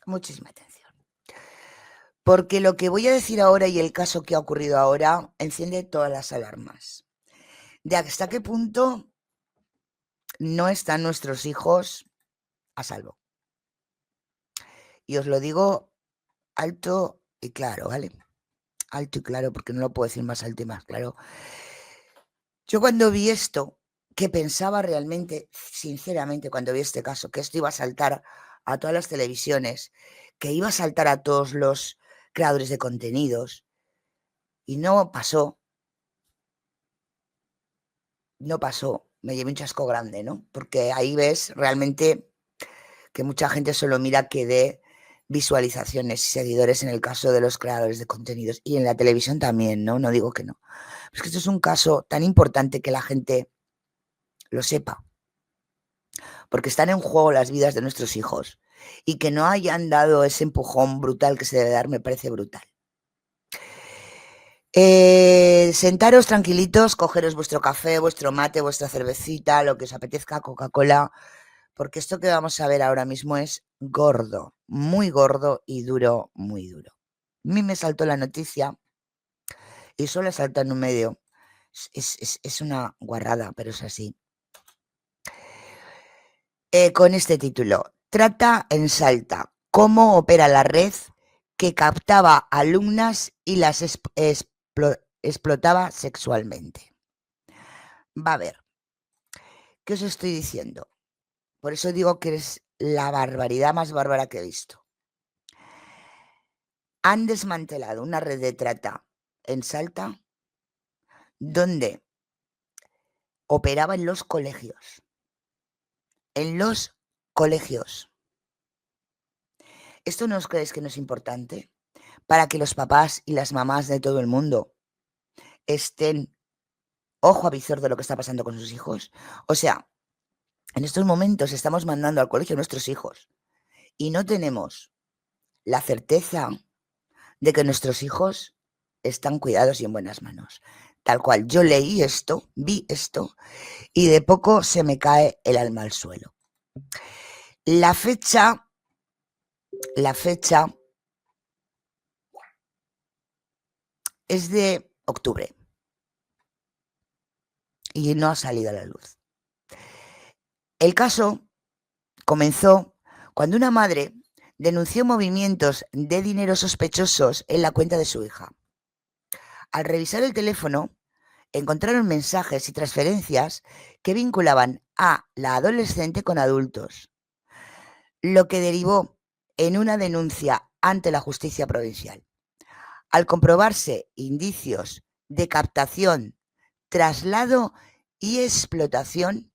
muchísima atención. Porque lo que voy a decir ahora y el caso que ha ocurrido ahora enciende todas las alarmas. De hasta qué punto no están nuestros hijos a salvo. Y os lo digo alto y claro, ¿vale? Alto y claro, porque no lo puedo decir más alto y más claro. Yo cuando vi esto, que pensaba realmente, sinceramente, cuando vi este caso, que esto iba a saltar a todas las televisiones, que iba a saltar a todos los creadores de contenidos, y no pasó. No pasó. Me llevé un chasco grande, ¿no? Porque ahí ves realmente que mucha gente solo mira que dé visualizaciones y seguidores en el caso de los creadores de contenidos y en la televisión también, ¿no? No digo que no. Pero es que esto es un caso tan importante que la gente lo sepa, porque están en juego las vidas de nuestros hijos y que no hayan dado ese empujón brutal que se debe dar me parece brutal. Sentaros tranquilitos, cogeros vuestro café, vuestro mate, vuestra cervecita, lo que os apetezca, Coca-Cola, porque esto que vamos a ver ahora mismo es gordo, muy gordo y duro, muy duro. A mí me saltó la noticia y solo salta en un medio. Es una guarrada, pero es así. Con este título, Trata en Salta, cómo opera la red que captaba alumnas y las explotaba sexualmente. Va a ver, ¿qué os estoy diciendo? Por eso digo que es la barbaridad más bárbara que he visto. Han desmantelado una red de trata en Salta donde operaba en los colegios. En los colegios. ¿Esto no os creéis que no es importante? Para que los papás y las mamás de todo el mundo estén ojo a visor de lo que está pasando con sus hijos. O sea, en estos momentos estamos mandando al colegio a nuestros hijos y no tenemos la certeza de que nuestros hijos están cuidados y en buenas manos. Tal cual, yo leí esto, vi esto, y de poco se me cae el alma al suelo. La fecha es de octubre y no ha salido a la luz. El caso comenzó cuando una madre denunció movimientos de dinero sospechosos en la cuenta de su hija. Al revisar el teléfono, encontraron mensajes y transferencias que vinculaban a la adolescente con adultos, lo que derivó en una denuncia ante la justicia provincial. Al comprobarse indicios de captación, traslado y explotación,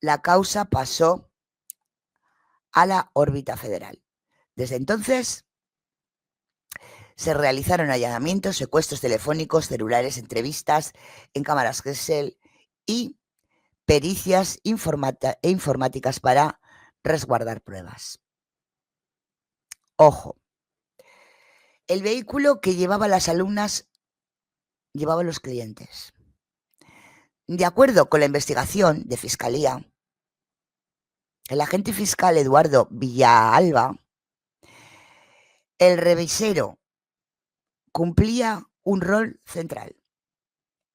la causa pasó a la órbita federal. Desde entonces se realizaron allanamientos, secuestros telefónicos, celulares, entrevistas en cámaras Gesell y pericias informáticas para resguardar pruebas. Ojo, el vehículo que llevaba las alumnas llevaba a los clientes. De acuerdo con la investigación de Fiscalía, el agente fiscal Eduardo Villalba, el revisero cumplía un rol central.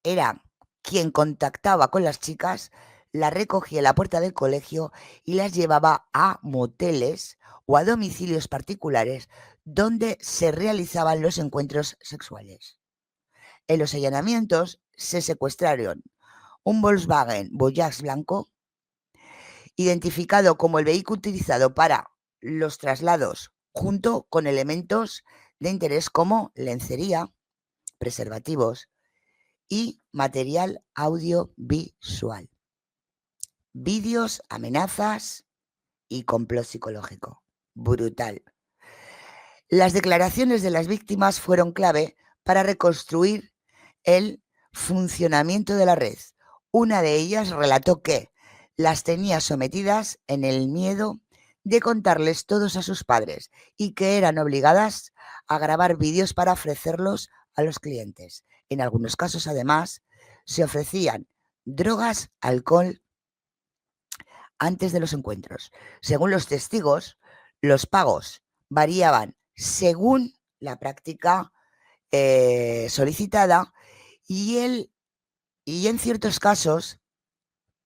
Era quien contactaba con las chicas, las recogía en la puerta del colegio y las llevaba a moteles o a domicilios particulares donde se realizaban los encuentros sexuales. En los allanamientos se secuestraron un Volkswagen Voyage blanco, identificado como el vehículo utilizado para los traslados, junto con elementos de interés como lencería, preservativos y material audiovisual, vídeos, amenazas y complot psicológico. Brutal. Las declaraciones de las víctimas fueron clave para reconstruir el funcionamiento de la red. Una de ellas relató que las tenía sometidas en el miedo de contarles todos a sus padres y que eran obligadas a grabar vídeos para ofrecerlos a los clientes. En algunos casos, además, se ofrecían drogas, alcohol antes de los encuentros. Según los testigos, los pagos variaban según la práctica solicitada y en ciertos casos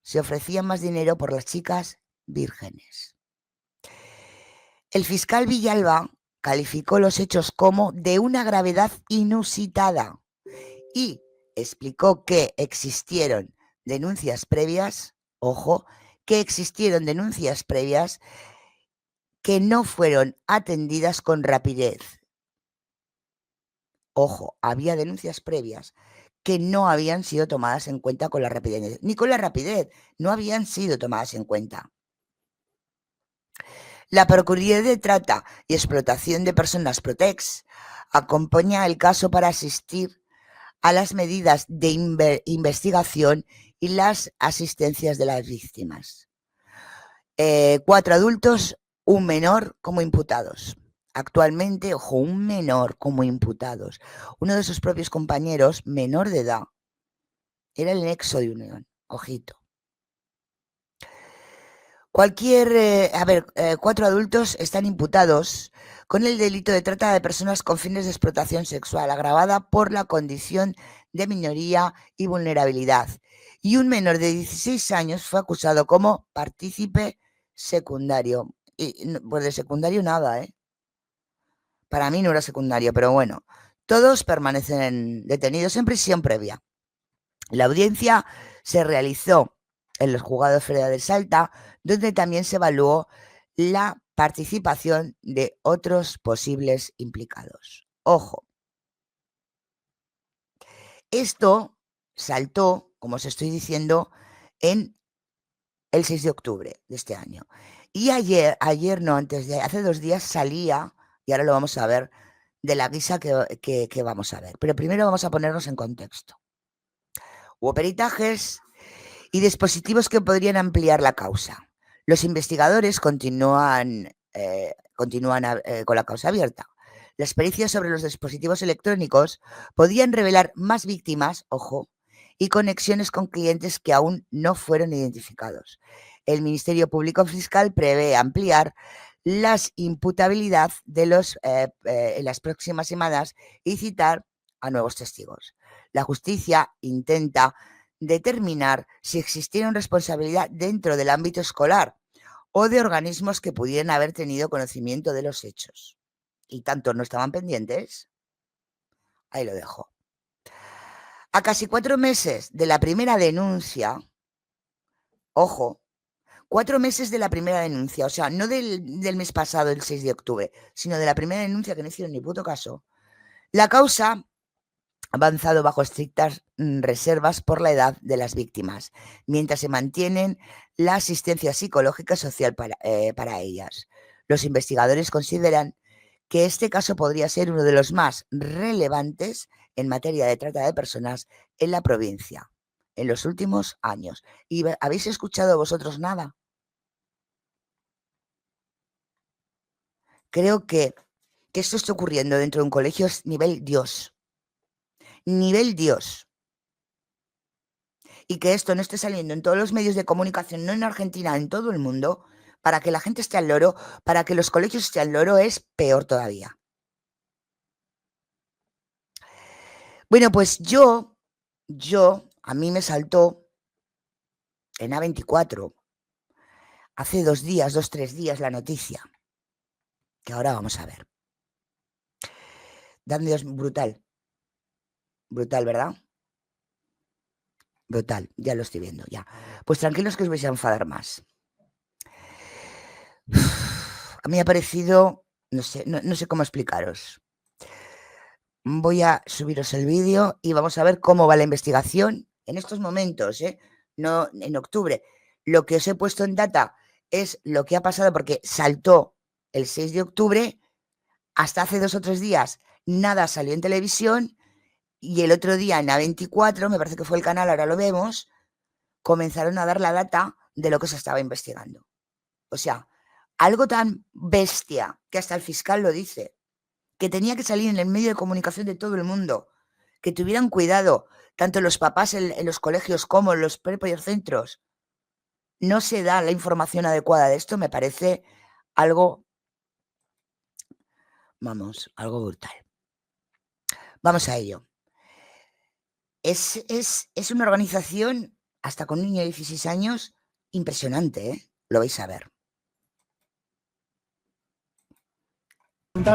se ofrecía más dinero por las chicas vírgenes. El fiscal Villalba calificó los hechos como de una gravedad inusitada y explicó que existieron denuncias previas, ojo, que existieron denuncias previas que no fueron atendidas con rapidez. Ojo, había denuncias previas que no habían sido tomadas en cuenta con la rapidez, ni con la rapidez, no habían sido tomadas en cuenta. La Procuraduría de Trata y Explotación de Personas Protex acompaña el caso para asistir a las medidas de investigación y las asistencias de las víctimas. 4 adultos, un menor como imputados. Actualmente, ojo, un menor como imputados. Uno de sus propios compañeros, menor de edad, era el nexo de unión. Ojito. 4 adultos están imputados con el delito de trata de personas con fines de explotación sexual agravada por la condición de minoría y vulnerabilidad. Y un menor de 16 años fue acusado como partícipe secundario. Y pues de secundario nada, ¿eh? Para mí no era secundario, pero bueno. Todos permanecen detenidos en prisión previa. La audiencia se realizó en los juzgados federales de Salta, donde también se evaluó la participación de otros posibles implicados. Ojo, esto saltó, como os estoy diciendo, en el 6 de octubre de este año. Y hace 2 días salía, y ahora lo vamos a ver, de la guisa que vamos a ver. Pero primero vamos a ponernos en contexto. Hubo peritajes y dispositivos que podrían ampliar la causa. Los investigadores continúan con la causa abierta. Las pericias sobre los dispositivos electrónicos podían revelar más víctimas, ojo, y conexiones con clientes que aún no fueron identificados. El Ministerio Público Fiscal prevé ampliar las imputabilidad de en las próximas semanas y citar a nuevos testigos. La justicia intenta determinar si existieron responsabilidad dentro del ámbito escolar o de organismos que pudieran haber tenido conocimiento de los hechos. Y tanto no estaban pendientes. Ahí lo dejo. A casi 4 meses de la primera denuncia, ojo, 4 meses de la primera denuncia, o sea, no del mes pasado, el 6 de octubre, sino de la primera denuncia que no hicieron ni puto caso, la causa avanzado bajo estrictas reservas por la edad de las víctimas, mientras se mantienen la asistencia psicológica y social para ellas. Los investigadores consideran que este caso podría ser uno de los más relevantes en materia de trata de personas en la provincia en los últimos años. ¿Y habéis escuchado vosotros nada? Creo que esto está ocurriendo dentro de un colegio es nivel Dios. Nivel Dios. Y que esto no esté saliendo en todos los medios de comunicación, no en Argentina, en todo el mundo, para que la gente esté al loro, para que los colegios estén al loro, es peor todavía. Bueno, pues a mí me saltó en A24 hace 3 días la noticia, que ahora vamos a ver. Dan Dios, brutal, ¿verdad? Brutal, ya lo estoy viendo, ya. Pues tranquilos que os vais a enfadar más. A mí me ha parecido, no sé cómo explicaros. Voy a subiros el vídeo y vamos a ver cómo va la investigación en estos momentos, no en octubre. Lo que os he puesto en data es lo que ha pasado porque saltó el 6 de octubre, hasta hace 2 o 3 días nada salió en televisión y el otro día en A24, me parece que fue el canal, ahora lo vemos, comenzaron a dar la data de lo que se estaba investigando. O sea, algo tan bestia que hasta el fiscal lo dice, que tenía que salir en el medio de comunicación de todo el mundo, que tuvieran cuidado, tanto los papás en los colegios como en los propios centros. No se da la información adecuada de esto, me parece algo Vamos, algo brutal. Vamos a ello. Es una organización, hasta con un niño de 16 años, impresionante, ¿eh? Lo vais a ver.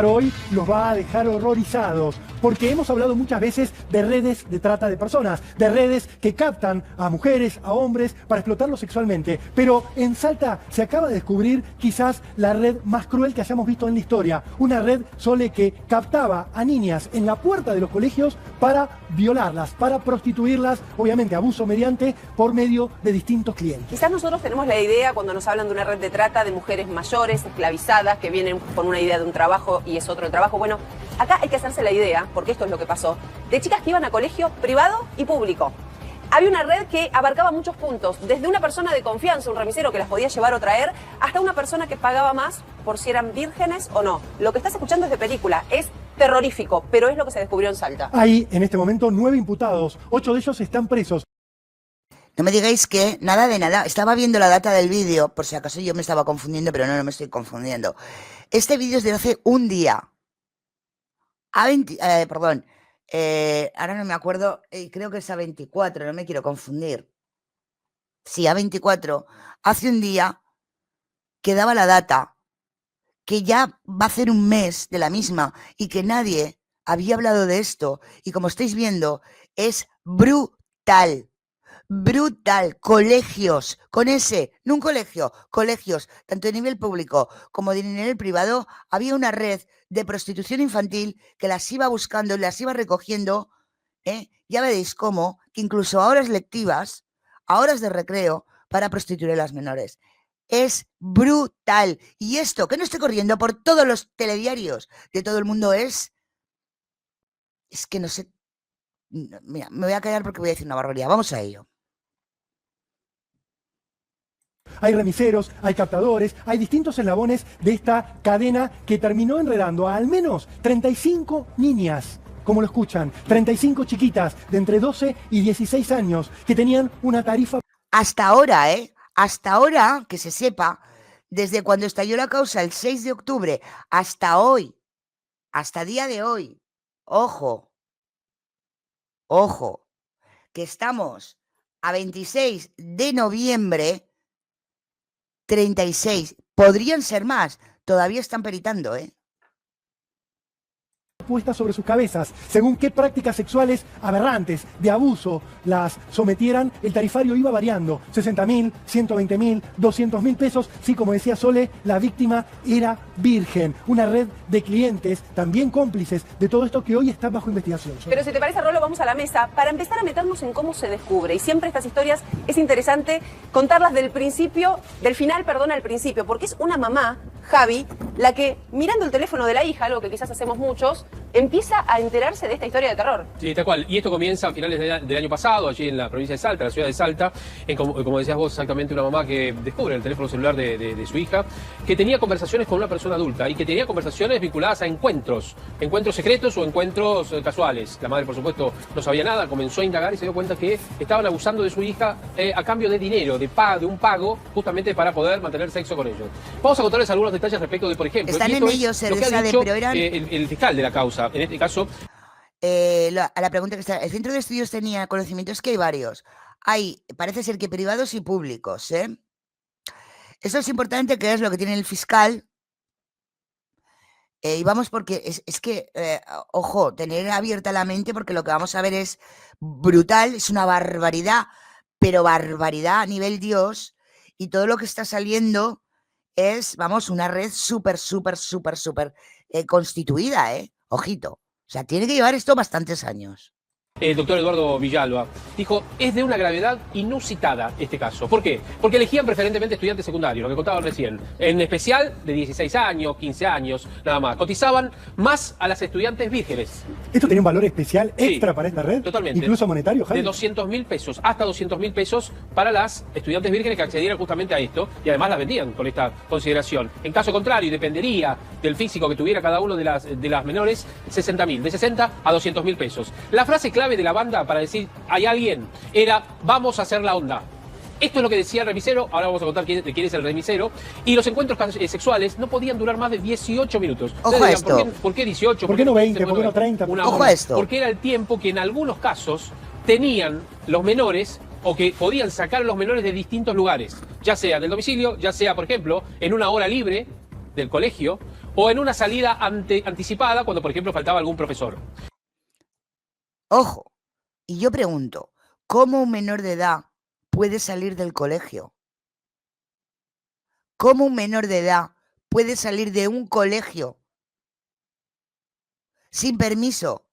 Hoy los va a dejar horrorizados, porque hemos hablado muchas veces de redes de trata de personas, de redes que captan a mujeres, a hombres, para explotarlos sexualmente. Pero en Salta se acaba de descubrir quizás la red más cruel que hayamos visto en la historia. Una red, Sole, que captaba a niñas en la puerta de los colegios para violarlas, para prostituirlas, obviamente abuso mediante, por medio de distintos clientes. Quizás nosotros tenemos la idea, cuando nos hablan de una red de trata, de mujeres mayores, esclavizadas, que vienen con una idea de un trabajo y es otro el trabajo. Bueno, acá hay que hacerse la idea, porque esto es lo que pasó, de chicas que iban a colegio privado y público. Había una red que abarcaba muchos puntos, desde una persona de confianza, un remisero que las podía llevar o traer, hasta una persona que pagaba más por si eran vírgenes o no. Lo que estás escuchando es de película, es terrorífico, pero es lo que se descubrió en Salta. Hay en este momento 9 imputados, 8 de ellos están presos. No me digáis que nada de nada. Estaba viendo la data del vídeo, por si acaso yo me estaba confundiendo, pero no me estoy confundiendo. Este vídeo es de hace un día. Perdón. Ahora no me acuerdo. Creo que es a 24, no me quiero confundir. Sí, a 24. Hace un día que daba la data, que ya va a hacer un mes de la misma y que nadie había hablado de esto. Y como estáis viendo, es brutal. Brutal, colegios, con ese, no un colegio, colegios, tanto a nivel público como de nivel privado, había una red de prostitución infantil que las iba buscando y las iba recogiendo, ya veréis cómo, que incluso a horas lectivas, a horas de recreo, para prostituir a las menores. Es brutal. Y esto, que no estoy corriendo por todos los telediarios de todo el mundo, es que no sé, mira, me voy a callar porque voy a decir una barbaridad, vamos a ello. Hay remiseros, hay captadores, hay distintos eslabones de esta cadena que terminó enredando a al menos 35 niñas, como lo escuchan, 35 chiquitas de entre 12 y 16 años que tenían una tarifa. Hasta ahora, hasta ahora, que se sepa, desde cuando estalló la causa el 6 de octubre hasta hoy, hasta día de hoy, ojo, que estamos a 26 de noviembre, 36. Podrían ser más. Todavía están peritando, puestas sobre sus cabezas, según qué prácticas sexuales aberrantes de abuso las sometieran, el tarifario iba variando, 60.000, 120.000, 200.000 pesos, sí, como decía Sole, la víctima era virgen, una red de clientes también cómplices de todo esto que hoy está bajo investigación. Pero si te parece, Rolo, vamos a la mesa para empezar a meternos en cómo se descubre, y siempre estas historias es interesante contarlas del principio, del final, perdón, al principio, porque es una mamá, Javi, la que mirando el teléfono de la hija, algo que quizás hacemos muchos, empieza a enterarse de esta historia de terror. Sí, tal cual. Y esto comienza a finales del año pasado, allí en la provincia de Salta, la ciudad de Salta, como decías vos, exactamente una mamá que descubre el teléfono celular de su hija, que tenía conversaciones con una persona adulta y que tenía conversaciones vinculadas a encuentros secretos o encuentros casuales. La madre, por supuesto, no sabía nada, comenzó a indagar y se dio cuenta que estaban abusando de su hija a cambio de dinero, de un pago, justamente para poder mantener sexo con ellos. Vamos a contarles algunos detalles respecto de, por ejemplo, están en ellos, lo que ha dicho pero eran... el fiscal de la causa, en este caso. A la pregunta que está, el centro de estudios tenía conocimiento, es que hay varios. Hay, parece ser que privados y públicos, Eso es importante, que es lo que tiene el fiscal. Y vamos, porque es que, ojo, tener abierta la mente, porque lo que vamos a ver es brutal, es una barbaridad, pero barbaridad a nivel Dios, y todo lo que está saliendo es, vamos, una red súper constituida, ojito. O sea, tiene que llevar esto bastantes años. El doctor Eduardo Villalba dijo, es de una gravedad inusitada este caso. ¿Por qué? Porque elegían preferentemente estudiantes secundarios, lo que contaban recién. En especial de 16 años, 15 años, nada más. Cotizaban más a las estudiantes vírgenes. ¿Esto tenía un valor especial extra para esta red? Totalmente. ¿Incluso monetario, Javi? De 200.000 pesos, hasta 200.000 pesos para las estudiantes vírgenes que accedieran justamente a esto y además las vendían con esta consideración. En caso contrario, dependería del físico que tuviera cada uno de las menores, 60.000, de 60 a 200.000 pesos. La frase clave de la banda para decir hay alguien era vamos a hacer la onda. Esto es lo que decía el remisero, ahora vamos a contar de quién es el remisero, y los encuentros sexuales no podían durar más de 18 minutos. Ojo a esto. ¿Por qué 18? ¿Por qué no 20? ¿Por qué no 30? Ojo a esto. Porque era el tiempo que en algunos casos tenían los menores o que podían sacar a los menores de distintos lugares, ya sea del domicilio, ya sea, por ejemplo, en una hora libre del colegio o en una salida anticipada cuando, por ejemplo, faltaba algún profesor. Ojo, y yo pregunto, ¿cómo un menor de edad puede salir del colegio? ¿Cómo un menor de edad puede salir de un colegio sin permiso,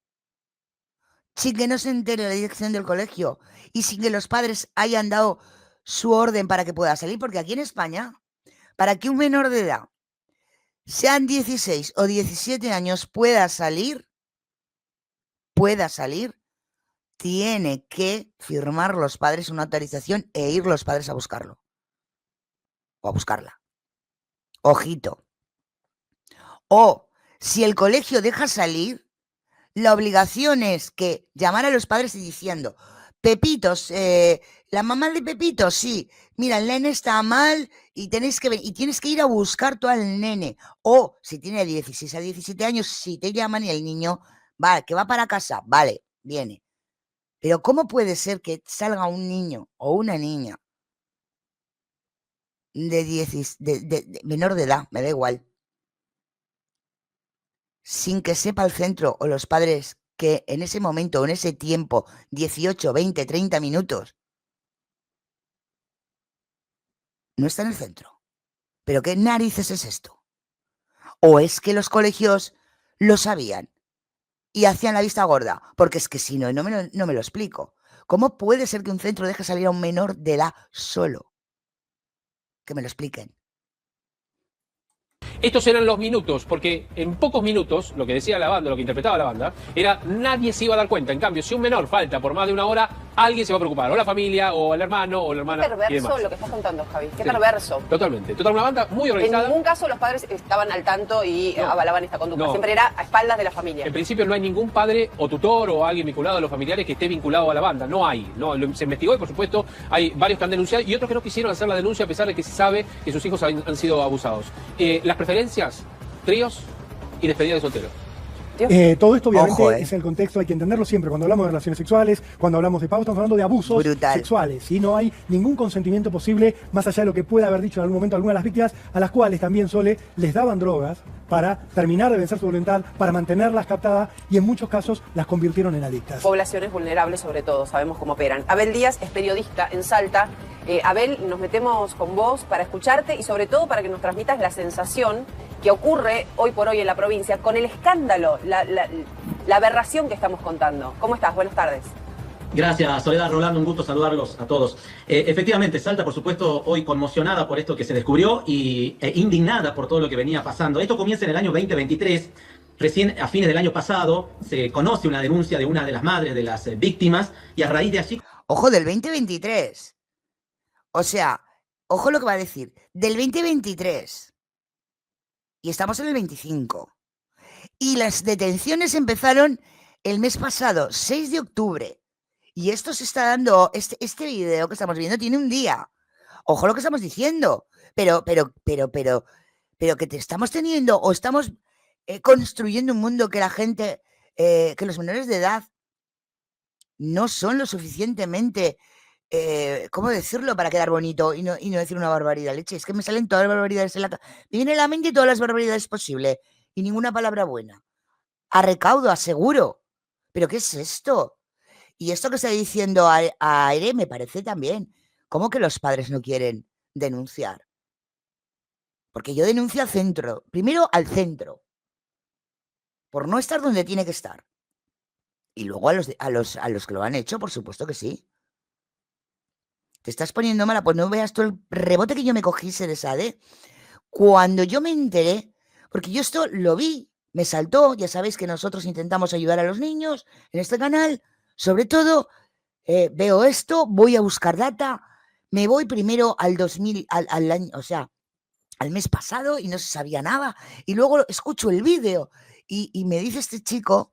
sin que no se entere la dirección del colegio y sin que los padres hayan dado su orden para que pueda salir? Porque aquí en España, para que un menor de edad, sean 16 o 17 años, pueda salir, tiene que firmar los padres una autorización e ir los padres a buscarlo. O a buscarla. Ojito. O si el colegio deja salir, la obligación es que llamar a los padres y diciendo, Pepitos, la mamá de Pepito, sí, mira, el nene está mal y tienes que ir a buscar tú al nene. O si tiene 16 a 17 años, si te llaman y el niño, vale, que va para casa, vale, viene. Pero ¿cómo puede ser que salga un niño o una niña de menor de edad, me da igual, sin que sepa el centro o los padres que en ese momento o en ese tiempo, 18, 20, 30 minutos, no está en el centro? ¿Pero qué narices es esto? ¿O es que los colegios lo sabían y hacían la vista gorda? Porque es que si no, no me lo explico. ¿Cómo puede ser que un centro deje salir a un menor de edad solo? Que me lo expliquen. Estos eran los minutos, porque en pocos minutos, lo que decía la banda, lo que interpretaba la banda, era nadie se iba a dar cuenta. En cambio, si un menor falta por más de una hora, alguien se va a preocupar, o la familia, o el hermano, o la hermana. Qué perverso lo que estás contando, Javi. Qué Sí. perverso. Totalmente. Una banda muy En organizada. ningún caso los padres estaban al tanto y No. avalaban esta conducta. No. Siempre era a espaldas de la familia. En principio no hay ningún padre o tutor o alguien vinculado a los familiares que esté vinculado a la banda. No hay. No, se investigó y por supuesto hay varios que han denunciado y otros que no quisieron hacer la denuncia a pesar de que se sabe que sus hijos han sido abusados. Las preferencias, tríos y despedida de soltero. Todo esto obviamente Ojo, es el contexto, hay que entenderlo siempre. Cuando hablamos de relaciones sexuales, cuando hablamos de pagos, estamos hablando de abusos Brutal. sexuales. Y no hay ningún consentimiento posible, más allá de lo que pueda haber dicho en algún momento alguna de las víctimas, a las cuales también Sole les daban drogas para terminar de vencer su voluntad, para mantenerlas captadas y en muchos casos las convirtieron en adictas. Poblaciones vulnerables sobre todo, sabemos cómo operan. Abel Díaz es periodista en Salta. Abel, nos metemos con vos para escucharte y sobre todo para que nos transmitas la sensación que ocurre hoy por hoy en la provincia con el escándalo, la aberración que estamos contando. ¿Cómo estás? Buenas tardes. Gracias, Soledad, Rolando, un gusto saludarlos a todos. Efectivamente, Salta, por supuesto, hoy conmocionada por esto que se descubrió y indignada por todo lo que venía pasando. Esto comienza en el año 2023. Recién a fines del año pasado se conoce una denuncia de una de las madres de las víctimas y a raíz de allí... Ojo, del 2023. O sea, ojo lo que va a decir. Del 2023. Y estamos en el 25. Y las detenciones empezaron el mes pasado, 6 de octubre. Y esto se está dando, este video que estamos viendo tiene un día. Ojo lo que estamos diciendo. Pero que te estamos teniendo o estamos construyendo un mundo que la gente, que los menores de edad no son lo suficientemente, ¿cómo decirlo? Para quedar bonito y no decir una barbaridad. Leche, es que me salen todas las barbaridades me viene a la mente todas las barbaridades posibles y ninguna palabra buena. A recaudo, aseguro. ¿Pero qué es esto? Y esto que está diciendo a Aire me parece también. ¿Cómo que los padres no quieren denunciar? Porque yo denuncio al centro. Primero al centro. Por no estar donde tiene que estar. Y luego a los que lo han hecho, por supuesto que sí. Te estás poniendo mala, pues no veas todo el rebote que yo me cogí, Seresade. Cuando yo me enteré, porque yo esto lo vi, me saltó, ya sabéis que nosotros intentamos ayudar a los niños en este canal, sobre todo, veo esto, voy a buscar data, me voy primero al 2000, al año, o sea, al mes pasado y no se sabía nada, y luego escucho el vídeo y me dice este chico,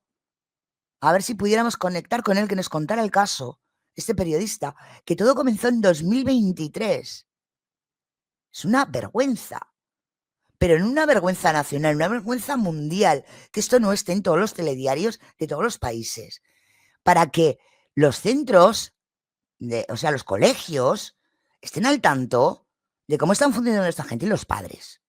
a ver si pudiéramos conectar con él, que nos contara el caso. este periodista, que todo comenzó en 2023. Es una vergüenza. Pero en una vergüenza nacional, una vergüenza mundial, que esto no esté en todos los telediarios de todos los países. Para que los centros, o sea, los colegios, estén al tanto de cómo están funcionando esta gente y los padres.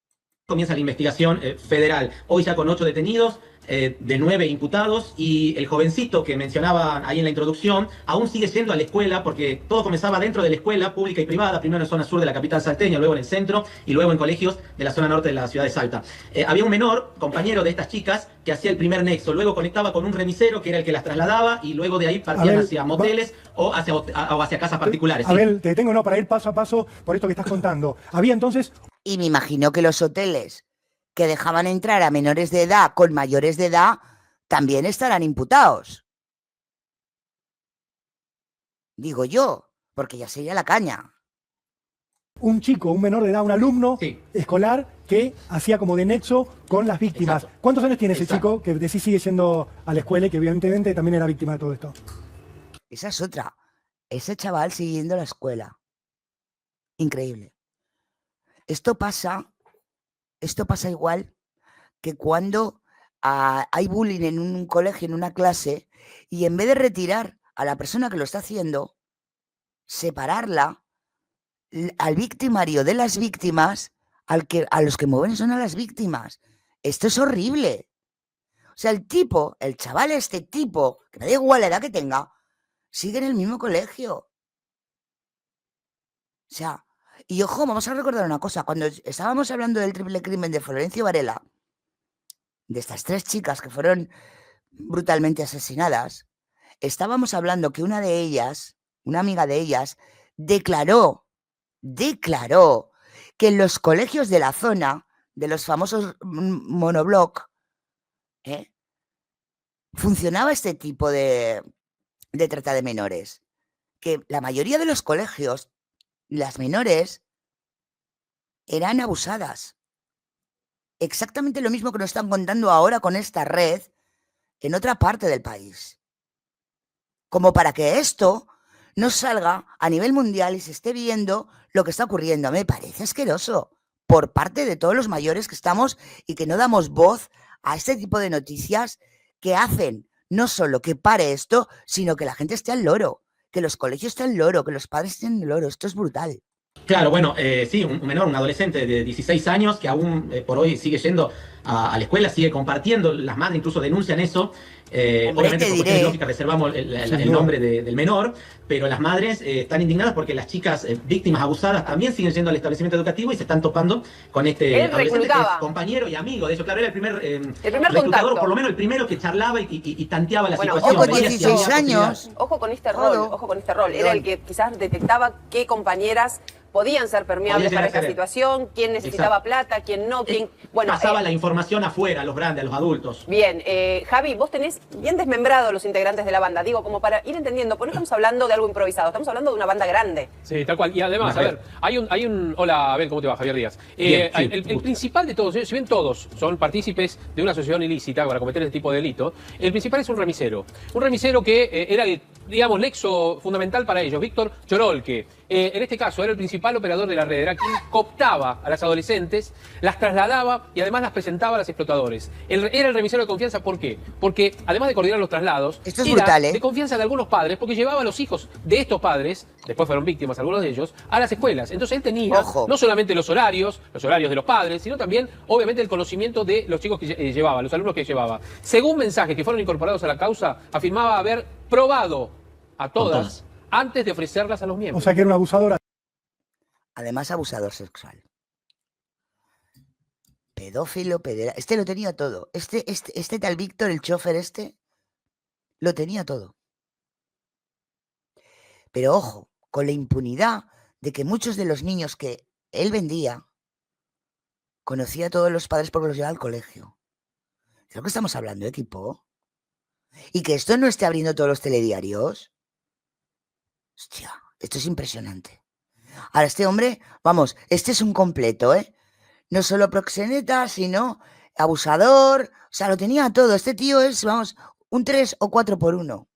Comienza la investigación federal, hoy ya con 8 detenidos, de 9 imputados, y el jovencito que mencionaba ahí en la introducción aún sigue yendo a la escuela, porque todo comenzaba dentro de la escuela pública y privada, primero en la zona sur de la capital salteña, luego en el centro y luego en colegios de la zona norte de la ciudad de Salta. Había un menor, compañero de estas chicas, que hacía el primer nexo, luego conectaba con un remisero que era el que las trasladaba, y luego de ahí partían hacia moteles o hacia casas particulares. A ver, te detengo, no, para ir paso a paso por esto que estás contando. Había entonces... Y me imagino que los hoteles que dejaban entrar a menores de edad con mayores de edad también estarán imputados. Digo yo, porque ya sería la caña. Un chico, un menor de edad, un alumno Sí. escolar que hacía como de nexo con las víctimas. Exacto. ¿Cuántos años tiene ese Exacto. chico que decís sigue yendo a la escuela y que evidentemente también era víctima de todo esto? Esa es otra. Ese chaval siguiendo la escuela. Increíble. Esto pasa igual que cuando hay bullying en un colegio, en una clase, y en vez de retirar a la persona que lo está haciendo, separarla, al victimario de las víctimas, a los que mueven son a las víctimas. Esto es horrible. O sea, el chaval este tipo, que me da igual la edad que tenga, sigue en el mismo colegio. O sea, y ojo, vamos a recordar una cosa. Cuando estábamos hablando del triple crimen de Florencio Varela, de estas 3 chicas que fueron brutalmente asesinadas, estábamos hablando que una de ellas, una amiga de ellas, declaró que en los colegios de la zona, de los famosos monobloc, funcionaba este tipo de trata de menores. Que la mayoría de los colegios, las menores, eran abusadas. Exactamente lo mismo que nos están contando ahora con esta red en otra parte del país. Como para que esto no salga a nivel mundial y se esté viendo lo que está ocurriendo. Me parece asqueroso por parte de todos los mayores que estamos y que no damos voz a este tipo de noticias que hacen no solo que pare esto, sino que la gente esté al loro, que los colegios estén al loro, que los padres estén al loro. Esto es brutal. Claro, bueno, sí, un menor, un adolescente de 16 años que aún por hoy sigue yendo a la escuela, sigue compartiendo, las madres incluso denuncian eso. Obviamente por cuestiones lógicas reservamos el nombre del menor, pero las madres están indignadas porque las chicas víctimas abusadas también siguen yendo al establecimiento educativo y se están topando con este adolescente que es compañero y amigo de ellos. Claro, era el primer reclutador, contacto. por lo menos el primero que charlaba y tanteaba la Bueno, situación. ojo, veía si 16 había años. posibilidad. Ojo con este rol, ojo con este rol. Era el que quizás detectaba qué compañeras podían ser permeables Podía para llegar a esta ser. situación, quién necesitaba plata, quién no, quién... Bueno, Pasaba la información afuera, a los grandes, a los adultos. bien, Javi, vos tenés bien desmembrado a los integrantes de la banda, digo, como para ir entendiendo, porque no estamos hablando de algo improvisado, estamos hablando de una banda grande. Sí, tal cual. Y además, a ver, hay un... Hola, a ver, ¿cómo te va, Javier Díaz? Bien, sí, el principal de todos, si bien todos son partícipes de una asociación ilícita para cometer este tipo de delito, el principal es un remisero. Un remisero que era el, digamos, nexo fundamental para ellos, Víctor Chorolque. En este caso, era el principal operador de la red, era quien cooptaba a las adolescentes, las trasladaba y además las presentaba a los explotadores. Era el remisero de confianza, ¿por qué? Porque además de coordinar los traslados, esto es era brutal, de confianza de algunos padres, porque llevaba a los hijos de estos padres, después fueron víctimas algunos de ellos, a las escuelas. Entonces él tenía no solamente los horarios de los padres, sino también, obviamente, el conocimiento de los chicos que llevaba, los alumnos que llevaba. Según mensajes que fueron incorporados a la causa, afirmaba haber probado a todas antes de ofrecerlas a los miembros. O sea que era un abusador. Además, abusador sexual. Pedófilo, pederasta. Este lo tenía todo. Este tal Víctor, el chofer lo tenía todo. Pero ojo, con la impunidad de que muchos de los niños que él vendía conocía a todos los padres porque los llevaba al colegio. ¿De lo que estamos hablando, equipo? Y que esto no esté abriendo todos los telediarios. Hostia, esto es impresionante. Ahora, este hombre, vamos, este es un completo, ¿eh? No solo proxeneta, sino abusador. O sea, lo tenía todo. Este tío es, vamos, un 3 o 4 por 1.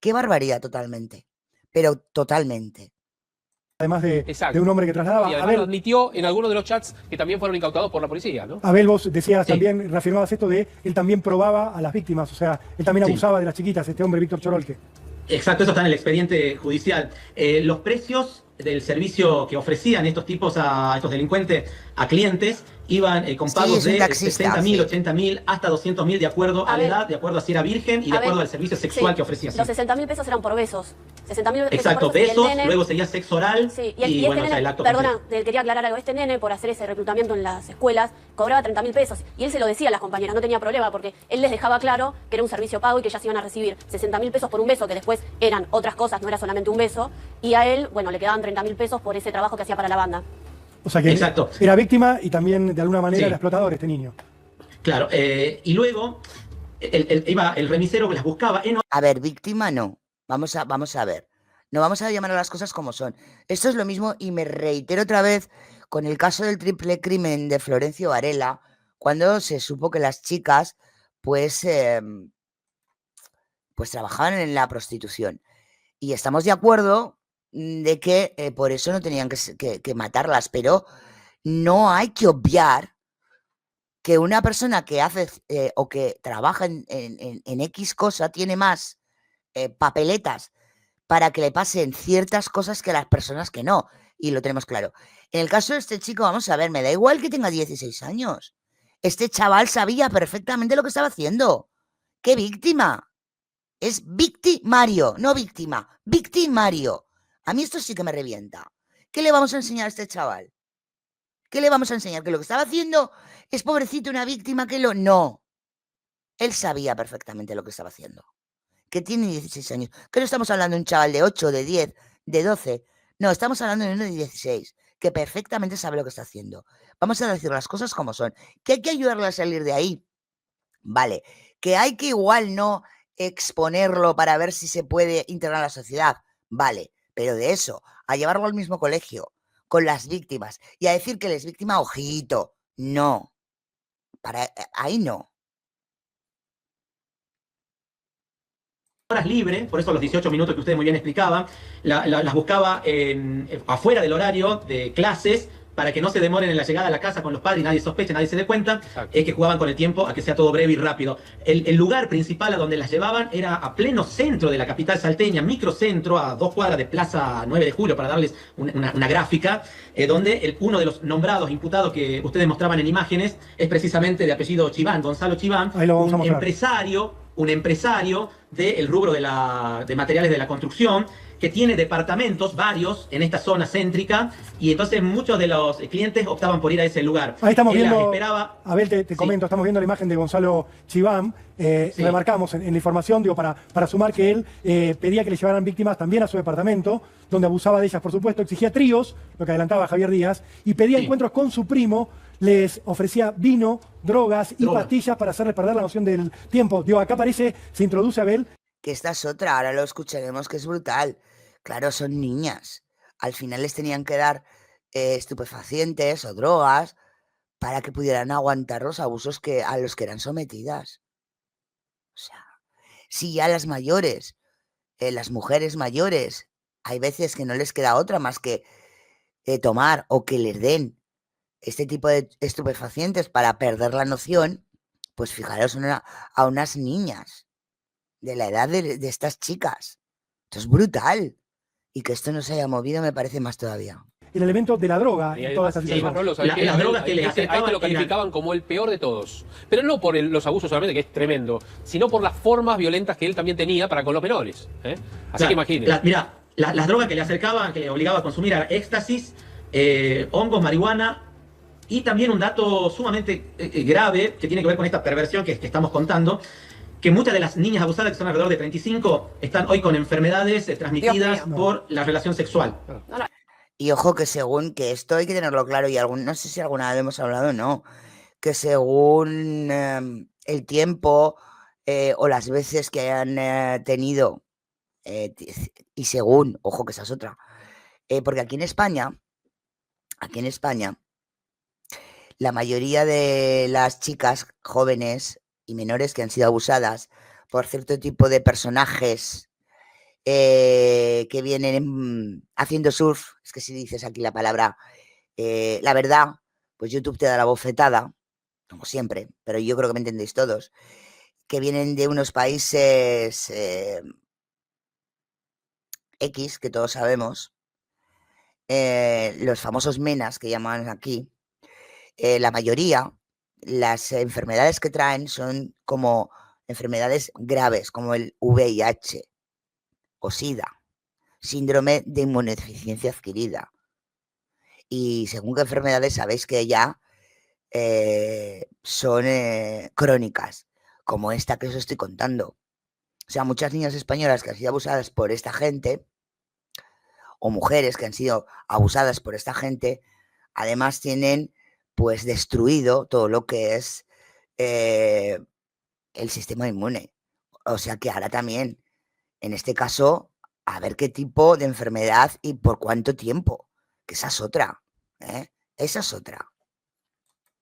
Qué barbaridad totalmente. pero totalmente. Además Exacto. de un hombre que trasladaba. Y además Abel, lo admitió en algunos de los chats que también fueron incautados por la policía, ¿no? Abel, vos decías Sí. también, reafirmabas esto de él también probaba a las víctimas, o sea, él también Sí. abusaba de las chiquitas, este hombre Víctor Chorolque. Exacto, eso está en el expediente judicial. Los precios del servicio que ofrecían estos tipos a estos delincuentes a clientes iban con Sí, pagos es un de taxista, 60.000, sí. 80.000, hasta 200.000 de acuerdo a A la ver. edad, de acuerdo a si era virgen y de A acuerdo ver, al servicio sexual sí, que ofrecía. Los 60.000 pesos eran por besos. 60.000 pesos Exacto, por besos. besos, Y el nene, luego seguía sexo oral sí, y, y este bueno, o sea, el nene, acto perdona, completo. te quería aclarar algo. Este nene, por hacer ese reclutamiento en las escuelas, cobraba 30.000 pesos. Y él se lo decía a las compañeras, no tenía problema, porque él les dejaba claro que era un servicio pago y que ellas iban a recibir 60.000 pesos por un beso, que después eran otras cosas, no era solamente un beso. Y a él, bueno, le quedaban 30.000 pesos por ese trabajo que hacía para la banda. O sea que Exacto. era víctima y también de alguna manera Sí. era explotador este niño. Claro, y luego iba el remisero que las buscaba en A ver, víctima no. Vamos a ver. No vamos a llamar a las cosas como son. Esto es lo mismo y me reitero otra vez con el caso del triple crimen de Florencio Varela, cuando se supo que las chicas, pues, pues trabajaban en la prostitución. Y estamos de acuerdo de que por eso no tenían que matarlas, pero no hay que obviar que una persona que hace o que trabaja en X cosa tiene más papeletas para que le pasen ciertas cosas que a las personas que no. Y lo tenemos claro. En el caso de este chico, vamos a ver, me da igual que tenga 16 años. Este chaval sabía perfectamente lo que estaba haciendo. ¡Qué víctima! Es victimario, no víctima. Victimario. A mí esto sí que me revienta. ¿Qué le vamos a enseñar a este chaval? ¿Qué le vamos a enseñar? ¿Que lo que estaba haciendo es pobrecito una víctima que lo...? No. Él sabía perfectamente lo que estaba haciendo. Que tiene 16 años. Que no estamos hablando de un chaval de 8, de 10, de 12. No, estamos hablando de uno de 16, que perfectamente sabe lo que está haciendo. Vamos a decir las cosas como son. Que hay que ayudarle a salir de ahí. Vale. Que hay que igual no exponerlo para ver si se puede integrar a la sociedad. Vale. Pero de eso, a llevarlo al mismo colegio, con las víctimas, y a decir que él es víctima, ojito. No. Ahí no. horas libres, por eso los 18 minutos que ustedes muy bien explicaban, las buscaba afuera del horario de clases para que no se demoren en la llegada a la casa con los padres y nadie sospeche, nadie se dé cuenta, que jugaban con el tiempo a que sea todo breve y rápido. El lugar principal a donde las llevaban era a pleno centro de la capital salteña, microcentro, a 2 cuadras de Plaza 9 de Julio, para darles una gráfica, donde uno de los nombrados imputados que ustedes mostraban en imágenes es precisamente de apellido Chiván, Gonzalo Chiván, Ahí lo vamos a mostrar. un empresario del rubro de materiales de la construcción, que tiene departamentos, varios, en esta zona céntrica, y entonces muchos de los clientes optaban por ir a ese lugar. Ahí estamos Él las viendo, esperaba. Abel, te Sí. comento, estamos viendo la imagen de Gonzalo Chiván. Sí. Remarcamos en la información, digo, para sumar que él pedía que le llevaran víctimas también a su departamento, donde abusaba de ellas, por supuesto, exigía tríos, lo que adelantaba Javier Díaz, y pedía Sí. encuentros con su primo, les ofrecía vino, drogas y Droga. pastillas para hacerles perder la noción del tiempo. Digo, acá aparece, se introduce Abel, Que esta es otra, ahora lo escucharemos, que es brutal. Claro, son niñas. Al final les tenían que dar estupefacientes o drogas para que pudieran aguantar los abusos a los que eran sometidas. O sea, si ya las mayores, las mujeres mayores, hay veces que no les queda otra más que tomar o que les den este tipo de estupefacientes para perder la noción, pues fijaros a unas niñas de la edad de estas chicas. Esto es brutal. Y que esto no se haya movido me parece más todavía. el elemento de la droga Y en toda además, esta y además, situación. Rolo, ¿sabés qué? Las Abel, drogas que le a este lo acercaban calificaban como el peor de todos. Pero no por los abusos solamente, que es tremendo, sino por las formas violentas que él también tenía para con los menores. Así Claro, que imagínense. Mira, las drogas que le acercaban, que le obligaba a consumir, era éxtasis, hongos, marihuana, y también un dato sumamente grave que tiene que ver con esta perversión que estamos contando, que muchas de las niñas abusadas, que son alrededor de 35, están hoy con enfermedades transmitidas mío. por la relación sexual. No, no, Y ojo que según que esto hay que tenerlo claro, y no sé si alguna vez hemos hablado o no, que según el tiempo o las veces que hayan tenido, y según, ojo que esa es otra, porque aquí en España, la mayoría de las chicas jóvenes y menores que han sido abusadas por cierto tipo de personajes que vienen haciendo surf, es que si dices aquí la palabra, la verdad, pues YouTube te da la bofetada, como siempre, pero yo creo que me entendéis todos, que vienen de unos países X, que todos sabemos, los famosos MENAs que llaman aquí, la mayoría, las enfermedades que traen son como enfermedades graves, como el VIH o SIDA, síndrome de inmunodeficiencia adquirida. Y según qué enfermedades sabéis que ya son crónicas, como esta que os estoy contando. O sea, muchas niñas españolas que han sido abusadas por esta gente, o mujeres que han sido abusadas por esta gente, además tienen pues destruido todo lo que es el sistema inmune. O sea que ahora también, en este caso, a ver qué tipo de enfermedad y por cuánto tiempo, que esa es otra, ¿eh? Esa es otra.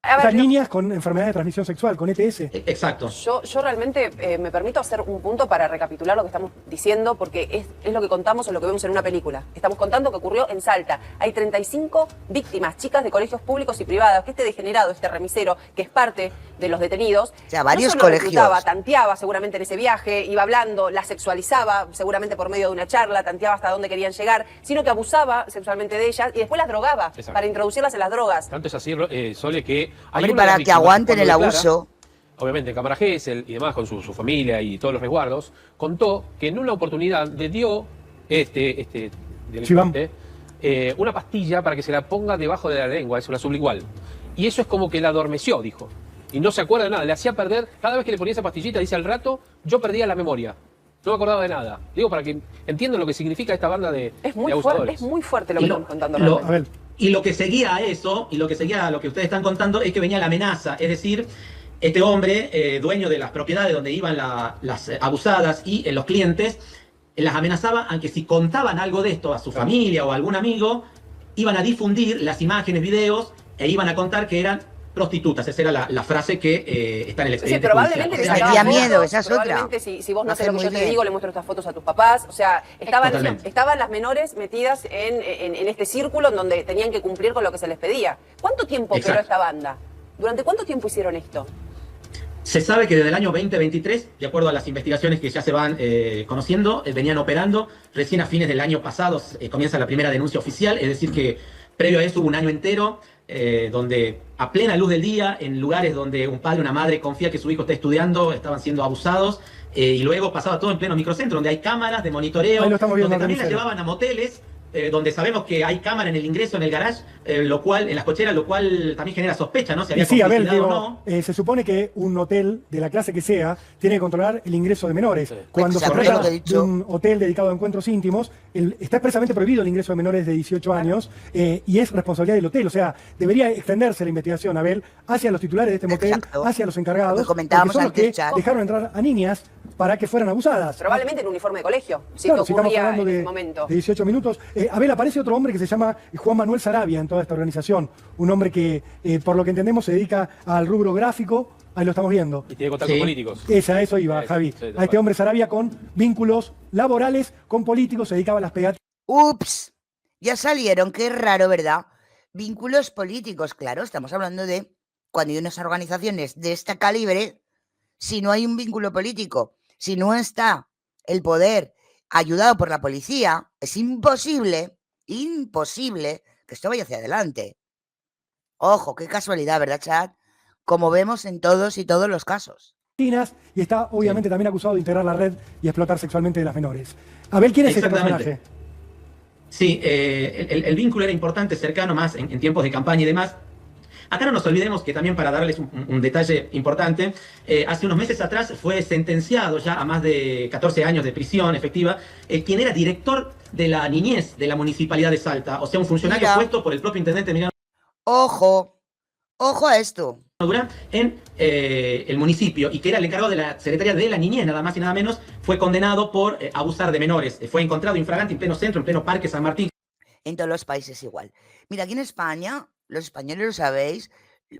A Esas ver, niñas con enfermedad de transmisión sexual, con ETS. Exacto. yo realmente me permito hacer un punto para recapitular lo que estamos diciendo, porque es lo que contamos o lo que vemos en una película. Estamos contando que ocurrió en Salta. Hay 35 víctimas, chicas de colegios públicos y privados, que este degenerado, este remisero, que es parte de los detenidos, O sea, varios no solo colegios. reclutaba, tanteaba seguramente en ese viaje, iba hablando, la sexualizaba seguramente por medio de una charla, tanteaba hasta dónde querían llegar, sino que abusaba sexualmente de ellas y después las drogaba. Exacto. Para introducirlas en las drogas. Tanto es así, Sole, que hay Hombre, una de las para que víctimas aguanten cuando el declara, abuso. obviamente en cámara Gesell y demás, con su familia y todos los resguardos, contó que en una oportunidad le dio este delincuente una pastilla para que se la ponga debajo de la lengua, es una sublingual. Y eso es como que la adormeció, dijo. Y no se acuerda de nada, le hacía perder, cada vez que le ponía esa pastillita, dice al rato, yo perdía la memoria. No me acordaba de nada. Digo, para que entiendan lo que significa esta banda de abusadores. Es muy fuerte lo que estamos contando. A realmente. ver, Y lo que seguía a eso, y lo que seguía a lo que ustedes están contando, es que venía la amenaza. Es decir, este hombre, dueño de las propiedades donde iban las abusadas y los clientes, las amenazaba a que si contaban algo de esto a su familia o a algún amigo, iban a difundir las imágenes, videos, e iban a contar que eran prostitutas. Esa era la frase que está en el Sí, expediente probablemente judicial. le O sea, Metía sacaba miedo, fotos, esa es otra. probablemente si vos no Hace haces lo que muy yo te bien. digo, le muestro estas fotos a tus papás. O sea, Totalmente. estaban las menores metidas en este círculo en donde tenían que cumplir con lo que se les pedía. ¿Cuánto tiempo operó Exacto. esta banda? ¿Durante cuánto tiempo hicieron esto? Se sabe que desde el año 2023, de acuerdo a las investigaciones que ya se van conociendo, venían operando. Recién a fines del año pasado comienza la primera denuncia oficial, es decir que previo a eso hubo un año entero donde a plena luz del día, en lugares donde un padre o una madre confía que su hijo está estudiando, estaban siendo abusados, y luego pasaba todo en pleno microcentro, donde hay cámaras de monitoreo, Ahí lo estamos viendo, donde también las remisero. llevaban a moteles, donde sabemos que hay cámara en el ingreso, en el garage, lo cual, en las cocheras, lo cual también genera sospecha, ¿no? Si y había sí, a ver, complicidad o digo, no. se supone que un hotel de la clase que sea tiene que controlar el ingreso de menores. Sí. Cuando Se se acuerda trata lo que he de dicho. un hotel dedicado a encuentros íntimos, está expresamente prohibido el ingreso de menores de 18 años y es responsabilidad del hotel. O sea, debería extenderse la investigación, a ver, hacia los titulares de este motel, Exacto. hacia los encargados, Lo que comentábamos porque son los antes, que Chad. dejaron entrar a niñas para que fueran abusadas. Probablemente en uniforme de colegio, si Claro, esto si estamos ocurría hablando en ese de momento. 18 minutos. Abel, aparece otro hombre que se llama Juan Manuel Sarabia en toda esta organización. Un hombre que, por lo que entendemos, se dedica al rubro gráfico. Ahí lo estamos viendo. Y tiene contactos Sí. políticos. A eso iba, Sí, Javi. sí, tal A este cual. hombre Sarabia con vínculos laborales con políticos, se dedicaba a las pegatinas. Ups, ya salieron, qué raro, ¿verdad? Vínculos políticos, claro, estamos hablando de cuando hay unas organizaciones de este calibre, si no hay un vínculo político, si no está el poder ayudado por la policía, es imposible que esto vaya hacia adelante. Ojo, qué casualidad, ¿verdad, Chad? Como vemos en todos y todos los casos. Y está obviamente también acusado de integrar la red y explotar sexualmente a las menores. Abel, ¿quién es este Exactamente. personaje? Sí, el vínculo era importante, cercano más en tiempos de campaña y demás. Acá no nos olvidemos que también para darles un detalle importante, hace unos meses atrás fue sentenciado ya a más de 14 años de prisión efectiva, quien era director de la niñez de la Municipalidad de Salta, o sea, un funcionario Mira. puesto por el propio intendente Emiliano Ojo, ojo a esto. Durán en el municipio, y que era el encargado de la Secretaría de la Niñez, nada más y nada menos, fue condenado por abusar de menores. Fue encontrado infragante en pleno centro, en pleno Parque San Martín. En todos los países igual. Mira, aquí en España, los españoles lo sabéis,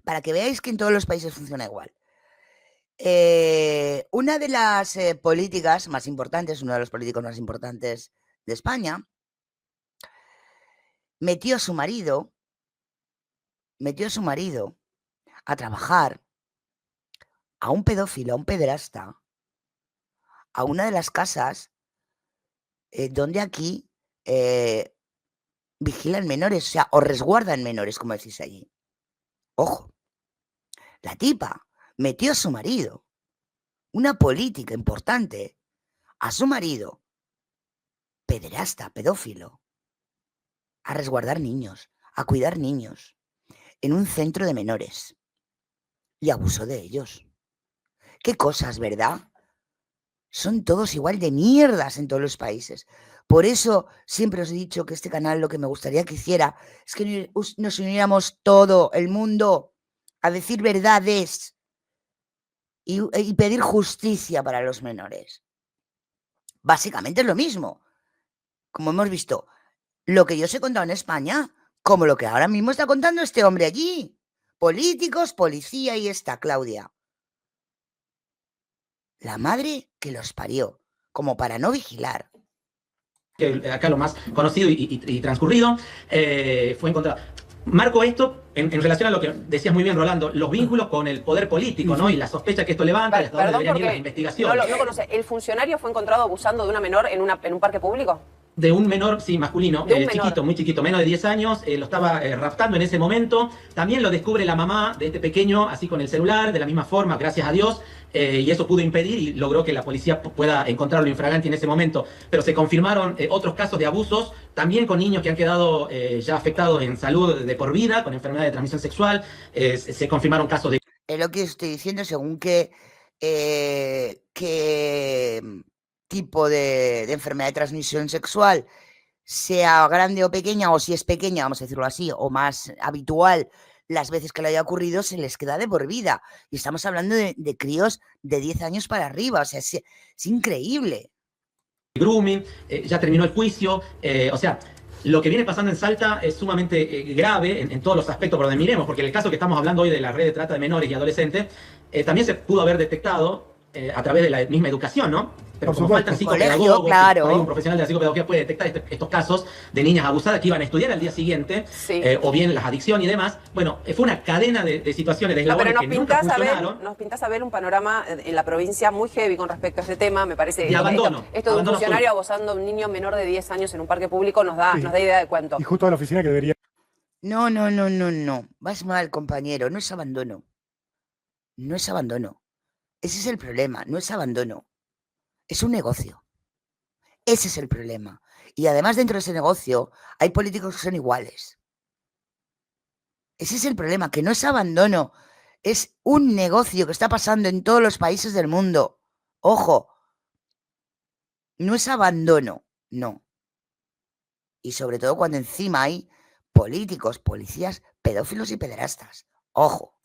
para que veáis que en todos los países funciona igual. Una de las políticas más importantes, uno de los políticos más importantes de España, metió a su marido a trabajar, a un pedófilo, a un pederasta, a una de las casas donde aquí vigilan menores, o sea, o resguardan menores, como decís allí. Ojo, la tipa metió a su marido, una política importante, a su marido, pederasta, pedófilo, a resguardar niños, a cuidar niños, en un centro de menores. Y abusó de ellos. Qué cosas, ¿verdad? Son todos igual de mierdas en todos los países. Por eso siempre os he dicho que este canal lo que me gustaría que hiciera es que nos uniéramos todo el mundo a decir verdades y pedir justicia para los menores. Básicamente es lo mismo. Como hemos visto, lo que yo os he contado en España, como lo que ahora mismo está contando este hombre allí. Políticos, policía, y está Claudia. La madre que los parió, como para no vigilar. Que acá lo más conocido y transcurrido fue encontrado. Marco esto en relación a lo que decías muy bien, Rolando, los vínculos con el poder político, ¿no? Y la sospecha que esto levanta, y hasta dónde deberían ir las investigaciones. No conoce. ¿El funcionario fue encontrado abusando de una menor en un parque público? De un menor, sí, masculino, chiquito, muy chiquito, menos de 10 años, lo estaba raptando en ese momento. También lo descubre la mamá de este pequeño, así con el celular, de la misma forma, gracias a Dios, y eso pudo impedir y logró que la policía pueda encontrarlo infraganti en ese momento. Pero se confirmaron otros casos de abusos, también con niños que han quedado ya afectados en salud de por vida, con enfermedad de transmisión sexual. Se confirmaron casos de... Es lo que estoy diciendo, según qué tipo de enfermedad de transmisión sexual, sea grande o pequeña, o si es pequeña, vamos a decirlo así, o más habitual, las veces que le haya ocurrido, se les queda de por vida. Y estamos hablando de críos de 10 años para arriba, o sea, es increíble. Grooming, ya terminó el juicio, o sea... Lo que viene pasando en Salta es sumamente grave en todos los aspectos por donde miremos, porque en el caso que estamos hablando hoy de la red de trata de menores y adolescentes, también se pudo haber detectado a través de la misma educación, ¿no? Pero como faltan psicopedagogos, claro. por ahí un profesional de la psicopedagogía puede detectar estos casos de niñas abusadas que iban a estudiar al día siguiente, sí. O bien las adicciones y demás. Bueno, fue una cadena de situaciones, de eslabones que nunca funcionaron. Nos pintas a ver un panorama en la provincia muy heavy con respecto a este tema, me parece. De abandono. Esto de un funcionario abusando de un niño menor de 10 años en un parque público nos da idea de cuento. Y justo a la oficina que debería... No. Vas mal, compañero. No es abandono. No es abandono. Ese es el problema. No es abandono. Es un negocio. Ese es el problema. Y además dentro de ese negocio hay políticos que son iguales. Ese es el problema, que no es abandono. Es un negocio que está pasando en todos los países del mundo. Ojo. No es abandono. No. Y sobre todo cuando encima hay políticos, policías, pedófilos y pederastas. Ojo.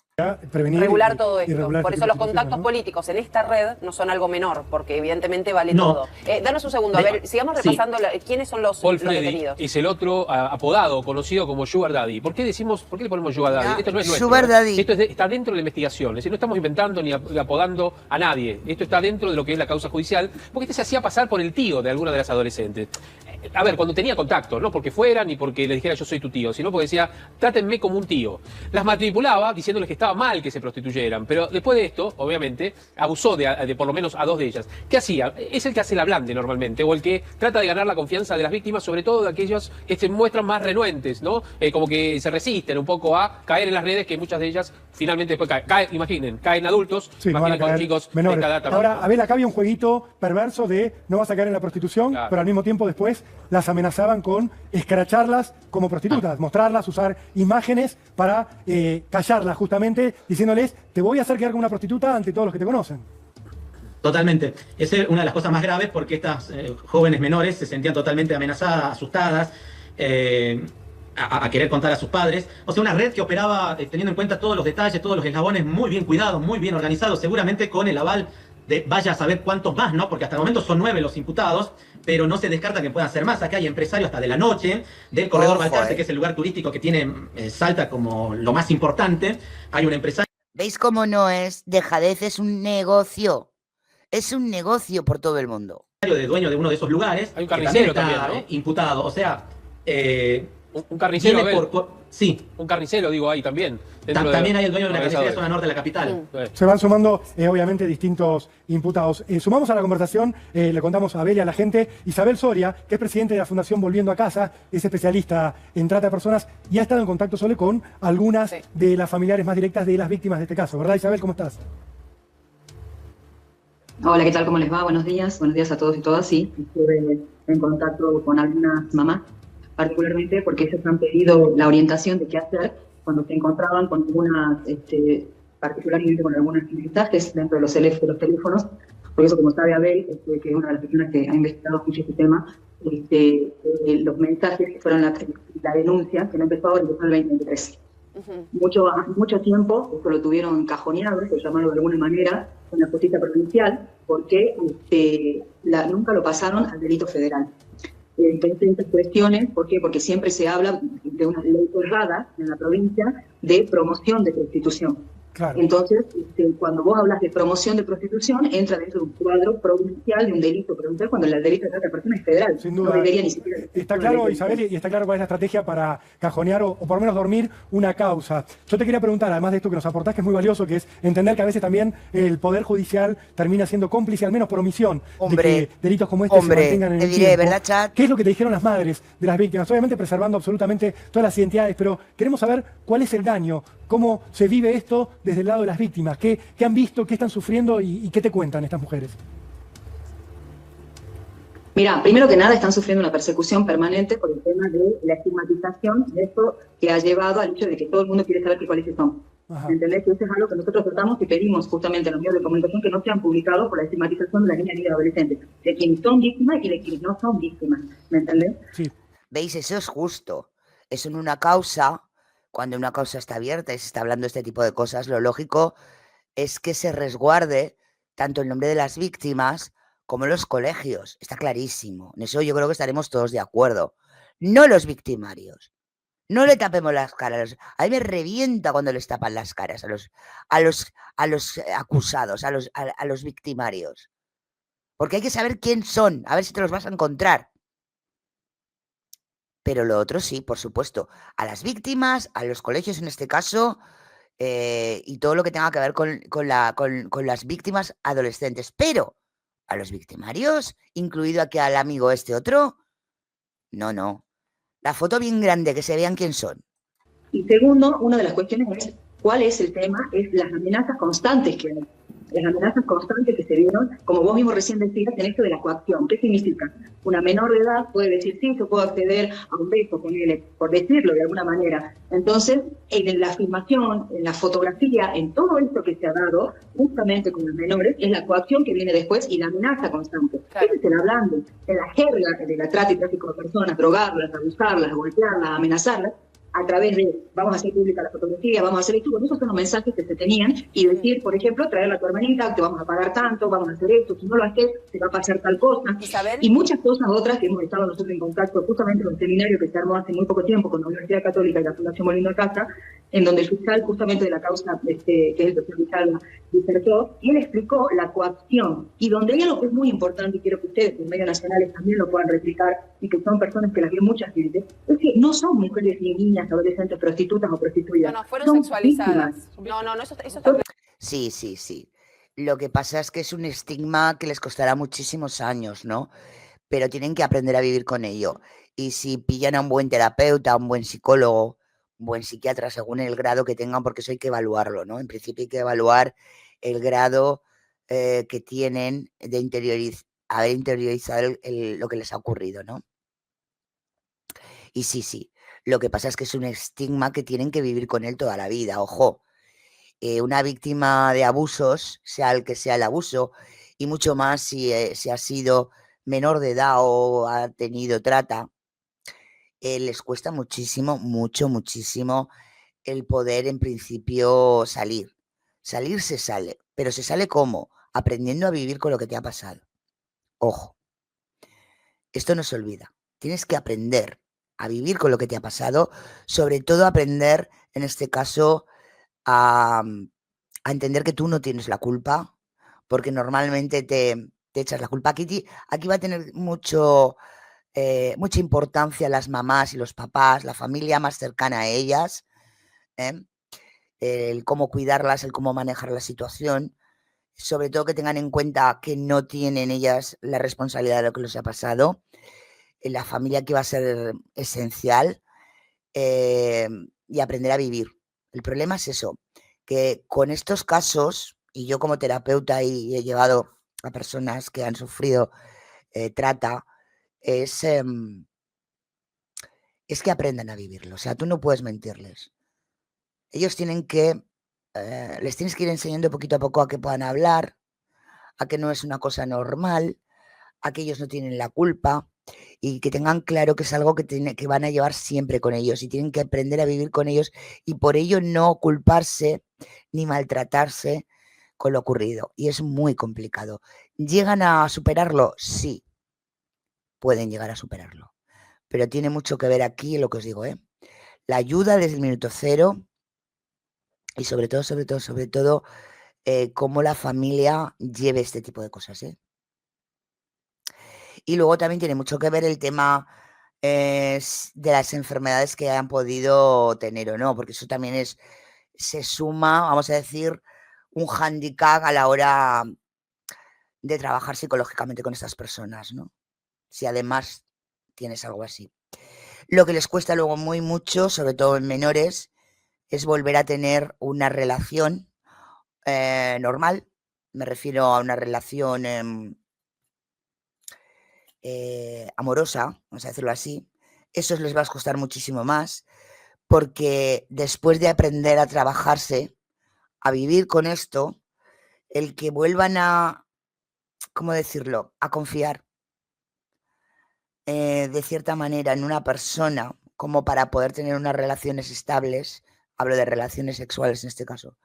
Regular todo esto. Por eso los contactos políticos en esta red no son algo menor, porque evidentemente vale todo. Danos un segundo, a ver, sigamos repasando quiénes son los detenidos. Es el otro apodado, conocido como Sugar Daddy. ¿Por qué le ponemos Sugar Daddy? Esto no es nuestro. Sugar Daddy. Esto está dentro de la investigación. Es decir, no estamos inventando ni apodando a nadie. Esto está dentro de lo que es la causa judicial, porque este se hacía pasar por el tío de alguna de las adolescentes. A ver, cuando tenía contacto, no porque fuera ni porque le dijera yo soy tu tío, sino porque decía, trátenme como un tío. Las matriculaba diciéndoles que estaba mal que se prostituyeran, pero después de esto, obviamente, abusó de por lo menos a dos de ellas. ¿Qué hacía? Es el que hace la blande normalmente, o el que trata de ganar la confianza de las víctimas, sobre todo de aquellos que se muestran más renuentes, ¿no? Como que se resisten un poco a caer en las redes, que muchas de ellas finalmente después caen, imaginen, caen adultos, sí, imaginen con chicos menores. De cada tamaño. Ahora, Abel, acá había un jueguito perverso de no vas a caer en la prostitución, claro, pero al mismo tiempo después las amenazaban con escracharlas como prostitutas, mostrarlas, usar imágenes para callarlas justamente, diciéndoles, te voy a hacer quedar como una prostituta ante todos los que te conocen. Totalmente. Esa es una de las cosas más graves porque estas jóvenes menores se sentían totalmente amenazadas, asustadas, a querer contar a sus padres. O sea, una red que operaba teniendo en cuenta todos los detalles, todos los eslabones muy bien cuidados, muy bien organizados, seguramente con el aval de vaya a saber cuántos más, ¿no? Porque hasta el momento son 9 los imputados, pero no se descarta que puedan ser más. Acá hay empresarios hasta de la noche, del Corredor Balcarce, que es el lugar turístico que tiene Salta como lo más importante. Hay un empresario... ¿Veis cómo no es dejadez? Es un negocio. Es un negocio por todo el mundo. De dueño de uno de esos lugares, Hay un que carnicero también está también, ¿no? imputado. O sea, Un carnicero, viene Abel. sí, Un carnicero, digo, ahí también. también hay el dueño de una carnicería de organizadores. zona norte de la capital. Se van sumando, obviamente, distintos imputados. Sumamos a la conversación, le contamos a Abel y a la gente, Isabel Soria, que es presidente de la Fundación Volviendo a Casa, es especialista en trata de personas y ha estado en contacto solo con algunas Sí. de las familiares más directas de las víctimas de este caso. ¿Verdad, Isabel? ¿Cómo estás? Hola, ¿qué tal? ¿Cómo les va? Buenos días a todos y todas. Sí, estuve en contacto con algunas mamás, particularmente porque ellos han pedido la orientación de qué hacer cuando se encontraban con algunas, particularmente con algunos mensajes dentro de los teléfonos. Por eso, como sabe Abel, que es una de las personas que ha investigado mucho este tema, los mensajes que fueron la denuncia, que no empezó ahora, empezó en el 2023. Mucho tiempo esto lo tuvieron cajoneado, por llamarlo de alguna manera, con la justicia provincial, porque nunca lo pasaron al delito federal. Entre estas cuestiones, ¿por qué? Porque siempre se habla de una ley cerrada en la provincia de promoción de prostitución. Claro. Entonces, cuando vos hablas de promoción de prostitución, entra dentro de un cuadro provincial, de un delito provincial, cuando el delito de trata de personas es federal. Sin duda. No debería ni siquiera... Está claro, Isabel, y está claro cuál es la estrategia para cajonear o por lo menos dormir una causa. Yo te quería preguntar, además de esto que nos aportás, que es muy valioso, que es entender que a veces también el Poder Judicial termina siendo cómplice, al menos por omisión, de que delitos como este se mantengan en te el diré, tiempo. ¿verdad, Chad? ¿Qué es lo que te dijeron las madres de las víctimas? Obviamente preservando absolutamente todas las identidades, pero queremos saber cuál es el daño, cómo se vive esto desde el lado de las víctimas, qué han visto, qué están sufriendo y qué te cuentan estas mujeres. Mira, primero que nada están sufriendo una persecución permanente por el tema de la estigmatización, de esto que ha llevado al hecho de que todo el mundo quiere saber qué cuáles son. Ajá. ¿Entendés? Que eso es algo que nosotros tratamos y pedimos justamente en los medios de comunicación que no sean publicados por la estigmatización de las niñas y adolescentes, de quienes son víctimas y de quienes no son víctimas. ¿Me entendés? Sí. ¿Veis? Eso es justo. Es en una causa, cuando una causa está abierta y se está hablando de este tipo de cosas, lo lógico es que se resguarde tanto el nombre de las víctimas como los colegios. Está clarísimo. En eso yo creo que estaremos todos de acuerdo. No los victimarios. No le tapemos las caras. A mí me revienta cuando les tapan las caras a los acusados, a los victimarios. Porque hay que saber quién son, a ver si te los vas a encontrar. Pero lo otro sí, por supuesto. A las víctimas, a los colegios en este caso, y todo lo que tenga que ver con las víctimas adolescentes. Pero a los victimarios, incluido aquí al amigo este otro, no. La foto bien grande, que se vean quién son. Y segundo, una de las cuestiones es cuál es el tema, es las amenazas constantes que hay. Las amenazas constantes que se vieron, como vos mismo recién decías, en esto de la coacción. ¿Qué significa? Una menor de edad puede decir, sí, yo puedo acceder a un beso con él, por decirlo de alguna manera. Entonces, en la filmación, en la fotografía, en todo esto que se ha dado, justamente con los menores, es la coacción que viene después y la amenaza constante. Claro. Ese es el hablando, en la jerga de la trata y tráfico de personas, drogarlas, abusarlas, golpearlas, amenazarlas, a través de vamos a hacer pública la fotografía, vamos a hacer esto, esos son los mensajes que se tenían, y decir, por ejemplo, traerla a tu hermanita, te vamos a pagar tanto, vamos a hacer esto, si no lo haces, te va a pasar tal cosa, Isabel. y muchas cosas otras que hemos estado nosotros en contacto justamente con un seminario que se armó hace muy poco tiempo con la Universidad Católica y la Fundación Volviendo a Casa, en donde el fiscal justamente de la causa, que es el doctor Villalba, disertó, y él explicó la coacción, y donde hay algo que es muy importante, y quiero que ustedes, en medios nacionales, también lo puedan replicar, y que son personas que las vio mucha gente, es que no son mujeres ni niñas, adolescentes, prostitutas o prostituidas. No, fueron son sexualizadas. víctimas. No, eso está claro. Sí. Lo que pasa es que es un estigma que les costará muchísimos años, ¿no? Pero tienen que aprender a vivir con ello. Y si pillan a un buen terapeuta, un buen psicólogo, un buen psiquiatra, según el grado que tengan, porque eso hay que evaluarlo, ¿no? En principio hay que evaluar el grado que tienen de haber interiorizado lo que les ha ocurrido, ¿no? Y sí, lo que pasa es que es un estigma que tienen que vivir con él toda la vida, ojo. Una víctima de abusos, sea el que sea el abuso, y mucho más si ha sido menor de edad o ha tenido trata, les cuesta muchísimo el poder en principio salir. Salir se sale, pero se sale ¿cómo? Aprendiendo a vivir con lo que te ha pasado. Ojo, esto no se olvida. Tienes que aprender a vivir con lo que te ha pasado, sobre todo aprender, en este caso, a a entender que tú no tienes la culpa, porque normalmente te echas la culpa. Aquí va a tener mucha importancia las mamás y los papás, la familia más cercana a ellas, ¿eh? El cómo cuidarlas, el cómo manejar la situación, sobre todo que tengan en cuenta que no tienen ellas la responsabilidad de lo que les ha pasado. La familia aquí va a ser esencial, y aprender a vivir. El problema es eso, que con estos casos, y yo como terapeuta y he llevado a personas que han sufrido trata, es que aprendan a vivirlo. O sea, tú no puedes mentirles. Ellos tienen que, les tienes que ir enseñando poquito a poco a que puedan hablar, a que no es una cosa normal, a que ellos no tienen la culpa y que tengan claro que es algo que van a llevar siempre con ellos y tienen que aprender a vivir con ellos y por ello no culparse ni maltratarse con lo ocurrido. Y es muy complicado. ¿Llegan a superarlo? Sí, pueden llegar a superarlo. Pero tiene mucho que ver aquí lo que os digo, la ayuda desde el minuto cero y sobre todo, cómo la familia lleve este tipo de cosas, Y luego también tiene mucho que ver el tema de las enfermedades que han podido tener o no, porque eso también se suma, vamos a decir, un hándicap a la hora de trabajar psicológicamente con estas personas, ¿no? Si además tienes algo así. Lo que les cuesta luego muy mucho, sobre todo en menores, es volver a tener una relación normal. Me refiero a una relación amorosa, vamos a decirlo así. Eso les va a costar muchísimo más, porque después de aprender a trabajarse, a vivir con esto, el que vuelvan a, ¿cómo decirlo?, a confiar de cierta manera en una persona como para poder tener unas relaciones estables, hablo de relaciones sexuales en este caso,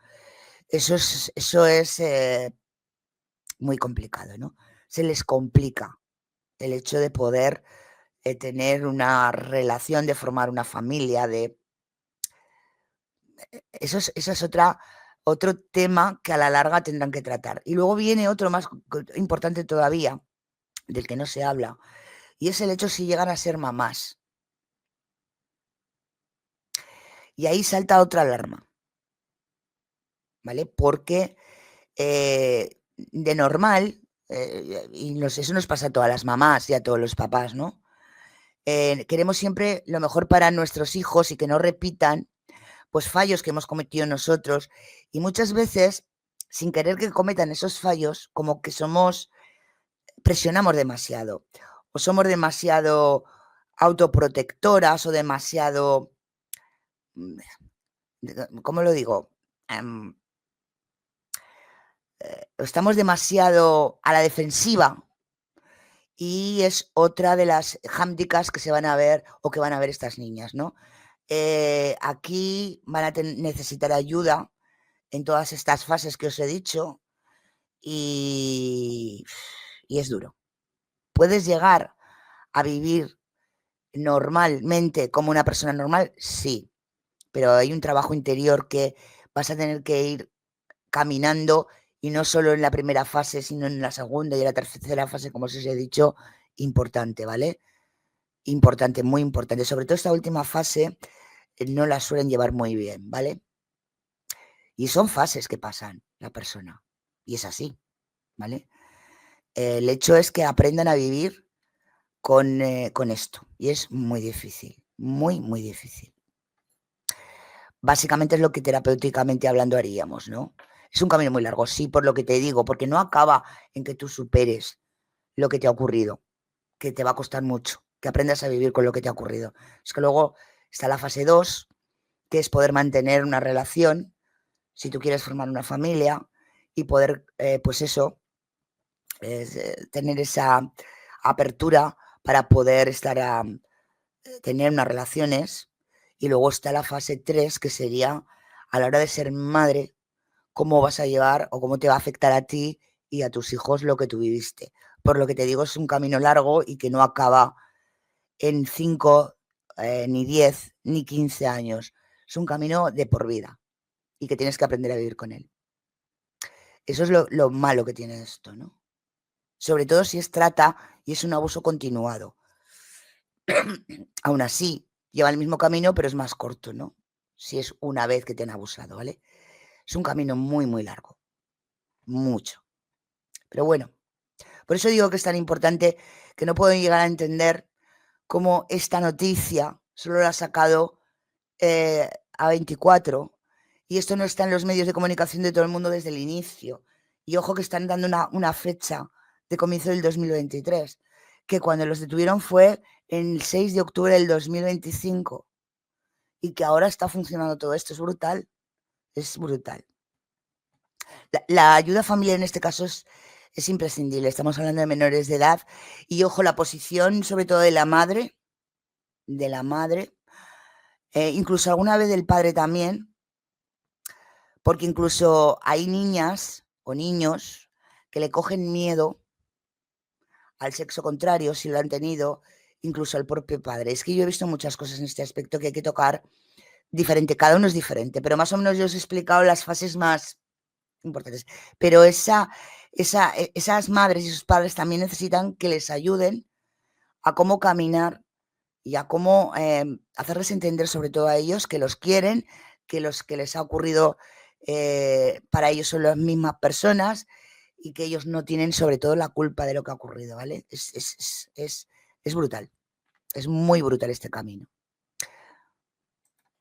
eso es muy complicado, ¿no? Se les complica el hecho de poder tener una relación, de formar una familia, eso es otro tema que a la larga tendrán que tratar. Y luego viene otro más importante todavía, del que no se habla, y es el hecho si llegan a ser mamás. Y ahí salta otra alarma, ¿vale? Porque de normal, y eso nos pasa a todas las mamás y a todos los papás, ¿no? Queremos siempre lo mejor para nuestros hijos y que no repitan pues fallos que hemos cometido nosotros y muchas veces sin querer que cometan esos fallos como que presionamos demasiado o somos demasiado autoprotectoras o demasiado, ¿cómo lo digo? Estamos demasiado a la defensiva y es otra de las hándicaps que se van a ver o que van a ver estas niñas, ¿no? Aquí van a necesitar ayuda en todas estas fases que os he dicho y es duro. ¿Puedes llegar a vivir normalmente como una persona normal? Sí, pero hay un trabajo interior que vas a tener que ir caminando y no solo en la primera fase, sino en la segunda y en la tercera fase, como os he dicho, importante, ¿vale? Importante, muy importante. Sobre todo esta última fase no la suelen llevar muy bien, ¿vale? Y son fases que pasan la persona. Y es así, ¿vale? El hecho es que aprendan a vivir con esto. Y es muy difícil, muy, muy difícil. Básicamente es lo que terapéuticamente hablando haríamos, ¿no? Es un camino muy largo, sí, por lo que te digo, porque no acaba en que tú superes lo que te ha ocurrido, que te va a costar mucho, que aprendas a vivir con lo que te ha ocurrido. Es que luego está la fase 2, que es poder mantener una relación, si tú quieres formar una familia y poder, pues eso, tener esa apertura para poder tener unas relaciones. Y luego está la fase 3, que sería a la hora de ser madre, cómo vas a llevar o cómo te va a afectar a ti y a tus hijos lo que tú viviste. Por lo que te digo, es un camino largo y que no acaba en 5, ni 10, ni 15 años. Es un camino de por vida y que tienes que aprender a vivir con él. Eso es lo malo que tiene esto, ¿no? Sobre todo si es trata y es un abuso continuado. Aún así, lleva el mismo camino, pero es más corto, ¿no? Si es una vez que te han abusado, ¿vale? Es un camino muy, muy largo. Mucho. Pero bueno, por eso digo que es tan importante que no puedo llegar a entender cómo esta noticia solo la ha sacado a 24 y esto no está en los medios de comunicación de todo el mundo desde el inicio. Y ojo que están dando una fecha de comienzo del 2023, que cuando los detuvieron fue el 6 de octubre del 2025 y que ahora está funcionando todo esto. Es brutal, es brutal. La ayuda familiar en este caso es imprescindible. Estamos hablando de menores de edad y ojo, la posición sobre todo de la madre, incluso alguna vez del padre también, porque incluso hay niñas o niños que le cogen miedo al sexo contrario, si lo han tenido, incluso al propio padre. Es que yo he visto muchas cosas en este aspecto que hay que tocar diferente, cada uno es diferente, pero más o menos yo os he explicado las fases más importantes. Pero esas madres y sus padres también necesitan que les ayuden a cómo caminar y a cómo hacerles entender, sobre todo a ellos, que los quieren, que los que les ha ocurrido para ellos son las mismas personas y que ellos no tienen sobre todo la culpa de lo que ha ocurrido, ¿vale? Es brutal, es muy brutal este camino.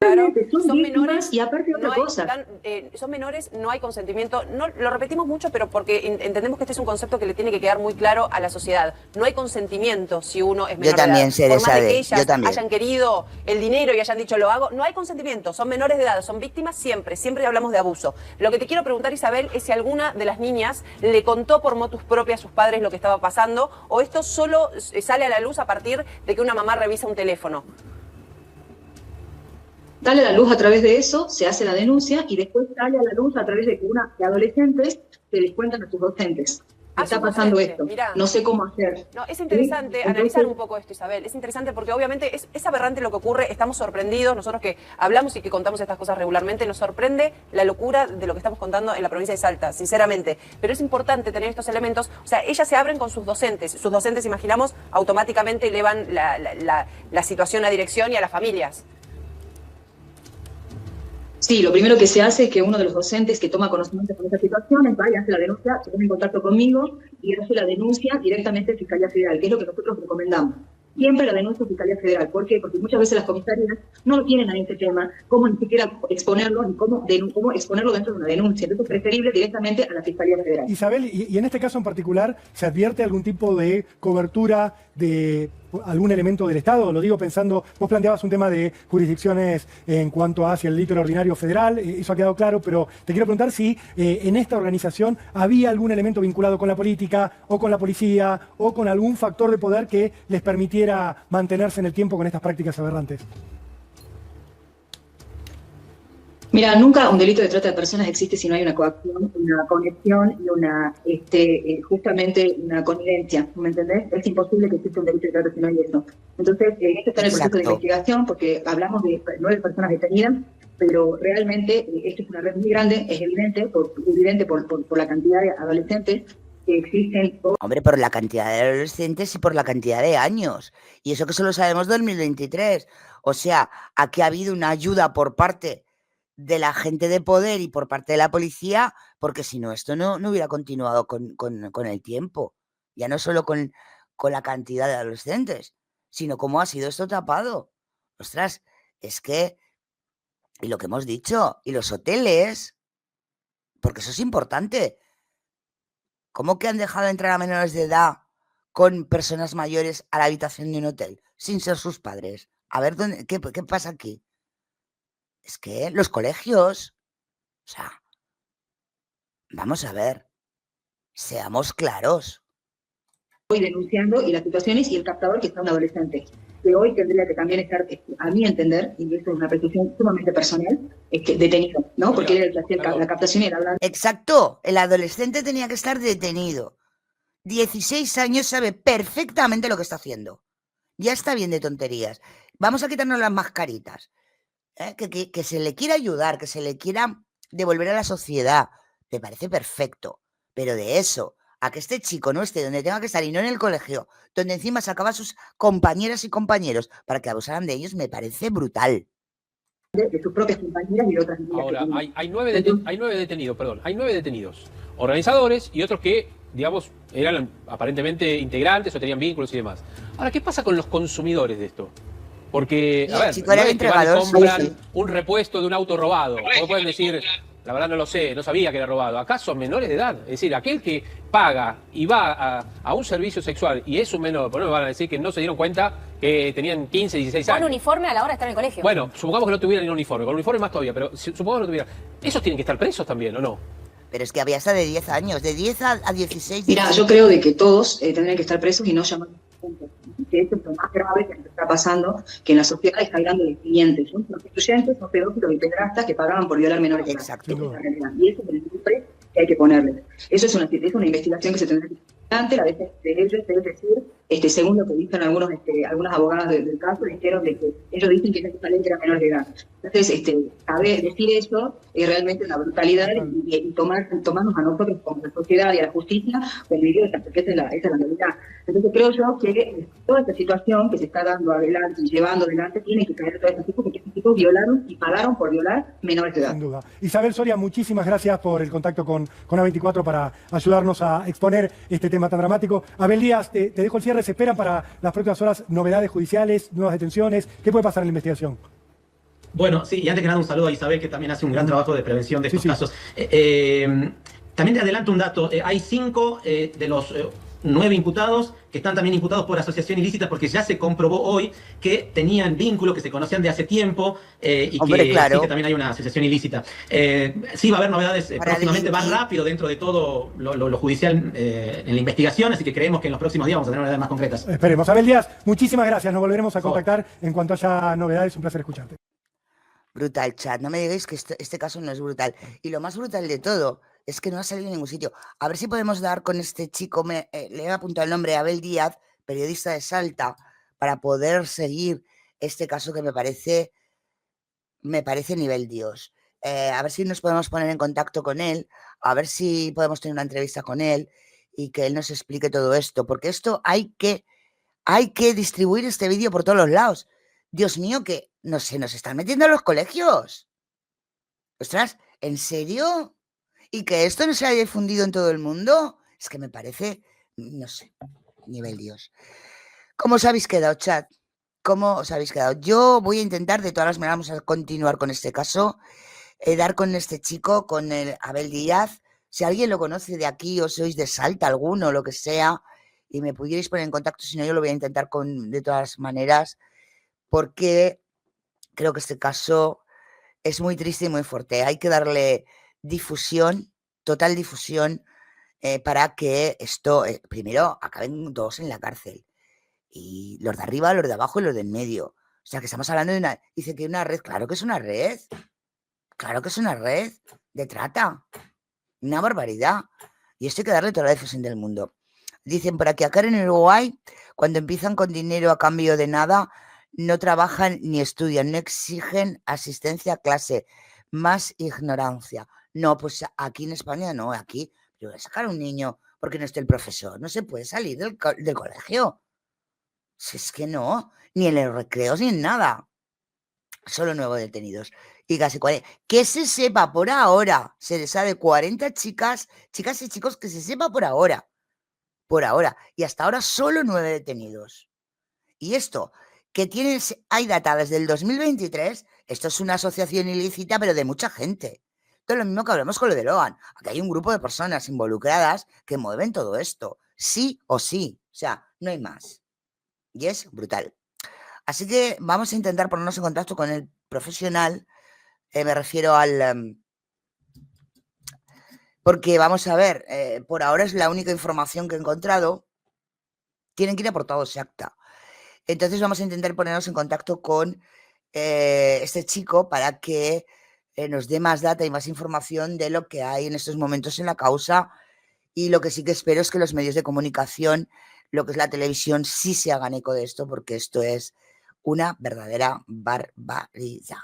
Claro, Son son víctimas menores y aparte otra no hay, cosa. son menores, no hay consentimiento. No, lo repetimos mucho, pero porque entendemos que este es un concepto que le tiene que quedar muy claro a la sociedad. No hay consentimiento si uno es menor de edad. Yo también sé de Por más esa de que de, ellas yo también. hayan querido el dinero y hayan dicho lo hago, no hay consentimiento. Son menores de edad, son víctimas siempre. Siempre hablamos de abuso. Lo que te quiero preguntar, Isabel, es si alguna de las niñas le contó por motus propia a sus padres lo que estaba pasando, o esto solo sale a la luz a partir de que una mamá revisa un teléfono. Sale a la luz a través de eso, se hace la denuncia y después sale a la luz a través de que de adolescentes se les cuentan a sus docentes. Está pasando esto, mirá. no sé cómo hacer. No, es interesante ¿Sí? analizar Entonces, un poco esto, Isabel. Es interesante porque obviamente es aberrante lo que ocurre. Estamos sorprendidos. Nosotros que hablamos y que contamos estas cosas regularmente, nos sorprende la locura de lo que estamos contando en la provincia de Salta, sinceramente. Pero es importante tener estos elementos. O sea, ellas se abren con sus docentes. Sus docentes, imaginamos, automáticamente elevan la situación a dirección y a las familias. Sí, lo primero que se hace es que uno de los docentes que toma conocimiento de esta situación va y hace la denuncia, se pone en contacto conmigo y hace la denuncia directamente a Fiscalía Federal, que es lo que nosotros recomendamos. Siempre la denuncia a Fiscalía Federal. ¿Por qué? Porque muchas veces las comisarías no lo tienen a este tema, cómo ni siquiera exponerlo, ni cómo exponerlo dentro de una denuncia. Entonces es preferible directamente a la Fiscalía Federal. Isabel, y en este caso en particular, ¿se advierte algún tipo de cobertura de algún elemento del Estado? Lo digo pensando, vos planteabas un tema de jurisdicciones en cuanto hacia el delito ordinario federal, eso ha quedado claro, pero te quiero preguntar si en esta organización había algún elemento vinculado con la política o con la policía o con algún factor de poder que les permitiera mantenerse en el tiempo con estas prácticas aberrantes. Mira, nunca un delito de trata de personas existe si no hay una coacción, una conexión y justamente una connivencia, ¿me entendés? Es imposible que exista un delito de trata si no hay eso. Entonces, esto está en el proceso de investigación porque hablamos de 9 personas detenidas, pero realmente esto es una red muy grande, es evidente por la cantidad de adolescentes que existen. Hombre, por la cantidad de adolescentes y por la cantidad de años. Y eso que solo sabemos 2023. O sea, aquí ha habido una ayuda por parte de la gente de poder y por parte de la policía, porque si no, esto no hubiera continuado con el tiempo. Ya no solo con la cantidad de adolescentes, sino cómo ha sido esto tapado. Ostras, es que, y lo que hemos dicho, y los hoteles, porque eso es importante. ¿Cómo que han dejado entrar a menores de edad con personas mayores a la habitación de un hotel sin ser sus padres? A ver, ¿qué pasa aquí? Es que los colegios, o sea, vamos a ver, seamos claros. Hoy denunciando y las situaciones y el captador que está un adolescente, que hoy tendría que también estar, a mi entender, y esto es una apreciación sumamente personal, detenido, ¿no? Porque él era el que hacía la captación y era hablando. Exacto, el adolescente tenía que estar detenido. 16 años, sabe perfectamente lo que está haciendo. Ya está bien de tonterías. Vamos a quitarnos las mascaritas. Que se le quiera ayudar, que se le quiera devolver a la sociedad, me parece perfecto. Pero de eso a que este chico no esté donde tenga que estar y no en el colegio, donde encima sacaba a sus compañeras y compañeros para que abusaran de ellos, me parece brutal. De sus propias compañeras y de otras niñas. Ahora, hay 9 detenidos, perdón, hay 9 detenidos, organizadores y otros que, digamos, eran aparentemente integrantes o tenían vínculos y demás. Ahora, ¿qué pasa con los consumidores de esto? Porque, Y a el ver, chico era no el es que van y entregador, compran sí. un repuesto de un auto robado. O pueden decir, la verdad no lo sé, no sabía que era robado. Acá son menores de edad. Es decir, aquel que paga y va a un servicio sexual y es un menor, por no me van a decir que no se dieron cuenta que tenían 15, 16 Con años. uniforme a la hora de estar en el colegio. Bueno, supongamos que no tuvieran ni uniforme, con uniforme más todavía, pero supongamos que no tuvieran. ¿Esos tienen que estar presos también o no? Pero es que había hasta de 10 años, de 10 a 16. Mira, yo creo de que todos tendrían que estar presos y no llamar que esto es lo más grave que nos está pasando, que en la sociedad está hablando de clientes, son prostituyentes, son pedófilos y pedrastas que pagaban por violar menores de edad. Exacto. Esa es la realidad. Y eso es el nombre que hay que ponerle. Eso es una investigación que se tendrá que hacer antes, la de ellos, es decir, según lo que dicen algunas abogadas del caso, dijeron de que ellos dicen que esa ley era menor de edad. Entonces, saber decir eso es realmente una brutalidad y tomarnos a nosotros como la sociedad y a la justicia como idiotas, porque esa es la realidad. Entonces creo yo que toda esta situación que se está dando adelante y llevando adelante tiene que caer todos estos tipos, porque estos tipos violaron y pagaron por violar menores de edad. Sin duda. Isabel Soria, muchísimas gracias por el contacto con A24 para ayudarnos a exponer este tema tan dramático. Abel Díaz, te dejo el cierre. ¿Se esperan para las próximas horas novedades judiciales, nuevas detenciones? ¿Qué puede pasar en la investigación? Bueno, sí, y antes que nada un saludo a Isabel, que también hace un gran trabajo de prevención de estos casos. También te adelanto un dato. Hay 5 de los 9 imputados que están también imputados por asociación ilícita, porque ya se comprobó hoy que tenían vínculos, que se conocían de hace tiempo y Hombre, que claro. sí que también hay una asociación ilícita. Sí va a haber novedades próximamente, va rápido dentro de todo lo judicial en la investigación, así que creemos que en los próximos días vamos a tener novedades más concretas. Esperemos. Abel Díaz, muchísimas gracias. Nos volveremos a contactar en cuanto haya novedades. Un placer escucharte. Brutal, chat. No me digáis que este caso no es brutal. Y lo más brutal de todo es que no ha salido en ningún sitio. A ver si podemos dar con este chico, le he apuntado el nombre, Abel Díaz, periodista de Salta, para poder seguir este caso que me parece nivel Dios. A ver si nos podemos poner en contacto con él, a ver si podemos tener una entrevista con él y que él nos explique todo esto, porque esto hay que distribuir este vídeo por todos los lados. Dios mío, que se nos están metiendo a los colegios. Ostras, ¿en serio? ¿Y que esto no se haya difundido en todo el mundo? Es que me parece, no sé, nivel Dios. ¿Cómo os habéis quedado, chat? ¿Cómo os habéis quedado? Yo voy a intentar, de todas las maneras, vamos a continuar con este caso, dar con este chico, con el Abel Díaz. Si alguien lo conoce de aquí o sois de Salta alguno, lo que sea, y me pudierais poner en contacto, si no, yo lo voy a intentar de todas maneras, porque creo que este caso es muy triste y muy fuerte. Hay que darle difusión, total difusión, para que esto, primero, acaben todos en la cárcel. Y los de arriba, los de abajo y los de en medio. O sea, que estamos hablando de dice que una red, claro que es una red. Claro que es una red de trata. Una barbaridad. Y esto hay que darle toda la difusión del mundo. Dicen por aquí, acá en Uruguay, cuando empiezan con dinero a cambio de nada, no trabajan ni estudian, no exigen asistencia a clase, más ignorancia. No, pues aquí en España no, aquí yo voy a sacar a un niño porque no esté el profesor, no se puede salir del colegio. Si es que no, ni en los recreos ni en nada. Solo 9 detenidos. Y casi 40. Que se sepa por ahora, se les sabe 40 chicas y chicos, que se sepa por ahora. Por ahora. Y hasta ahora solo 9 detenidos. Y esto, que hay data desde el 2023, esto es una asociación ilícita, pero de mucha gente. Esto es lo mismo que hablamos con lo de Logan. Aquí hay un grupo de personas involucradas que mueven todo esto. Sí o sí. O sea, no hay más. Y es brutal. Así que vamos a intentar ponernos en contacto con el profesional. Me refiero al... porque vamos a ver, por ahora es la única información que he encontrado. Tienen que ir aportados acta. Entonces vamos a intentar ponernos en contacto con este chico para que nos dé más data y más información de lo que hay en estos momentos en la causa. Y lo que sí que espero es que los medios de comunicación, lo que es la televisión, sí se hagan eco de esto, porque esto es una verdadera barbaridad.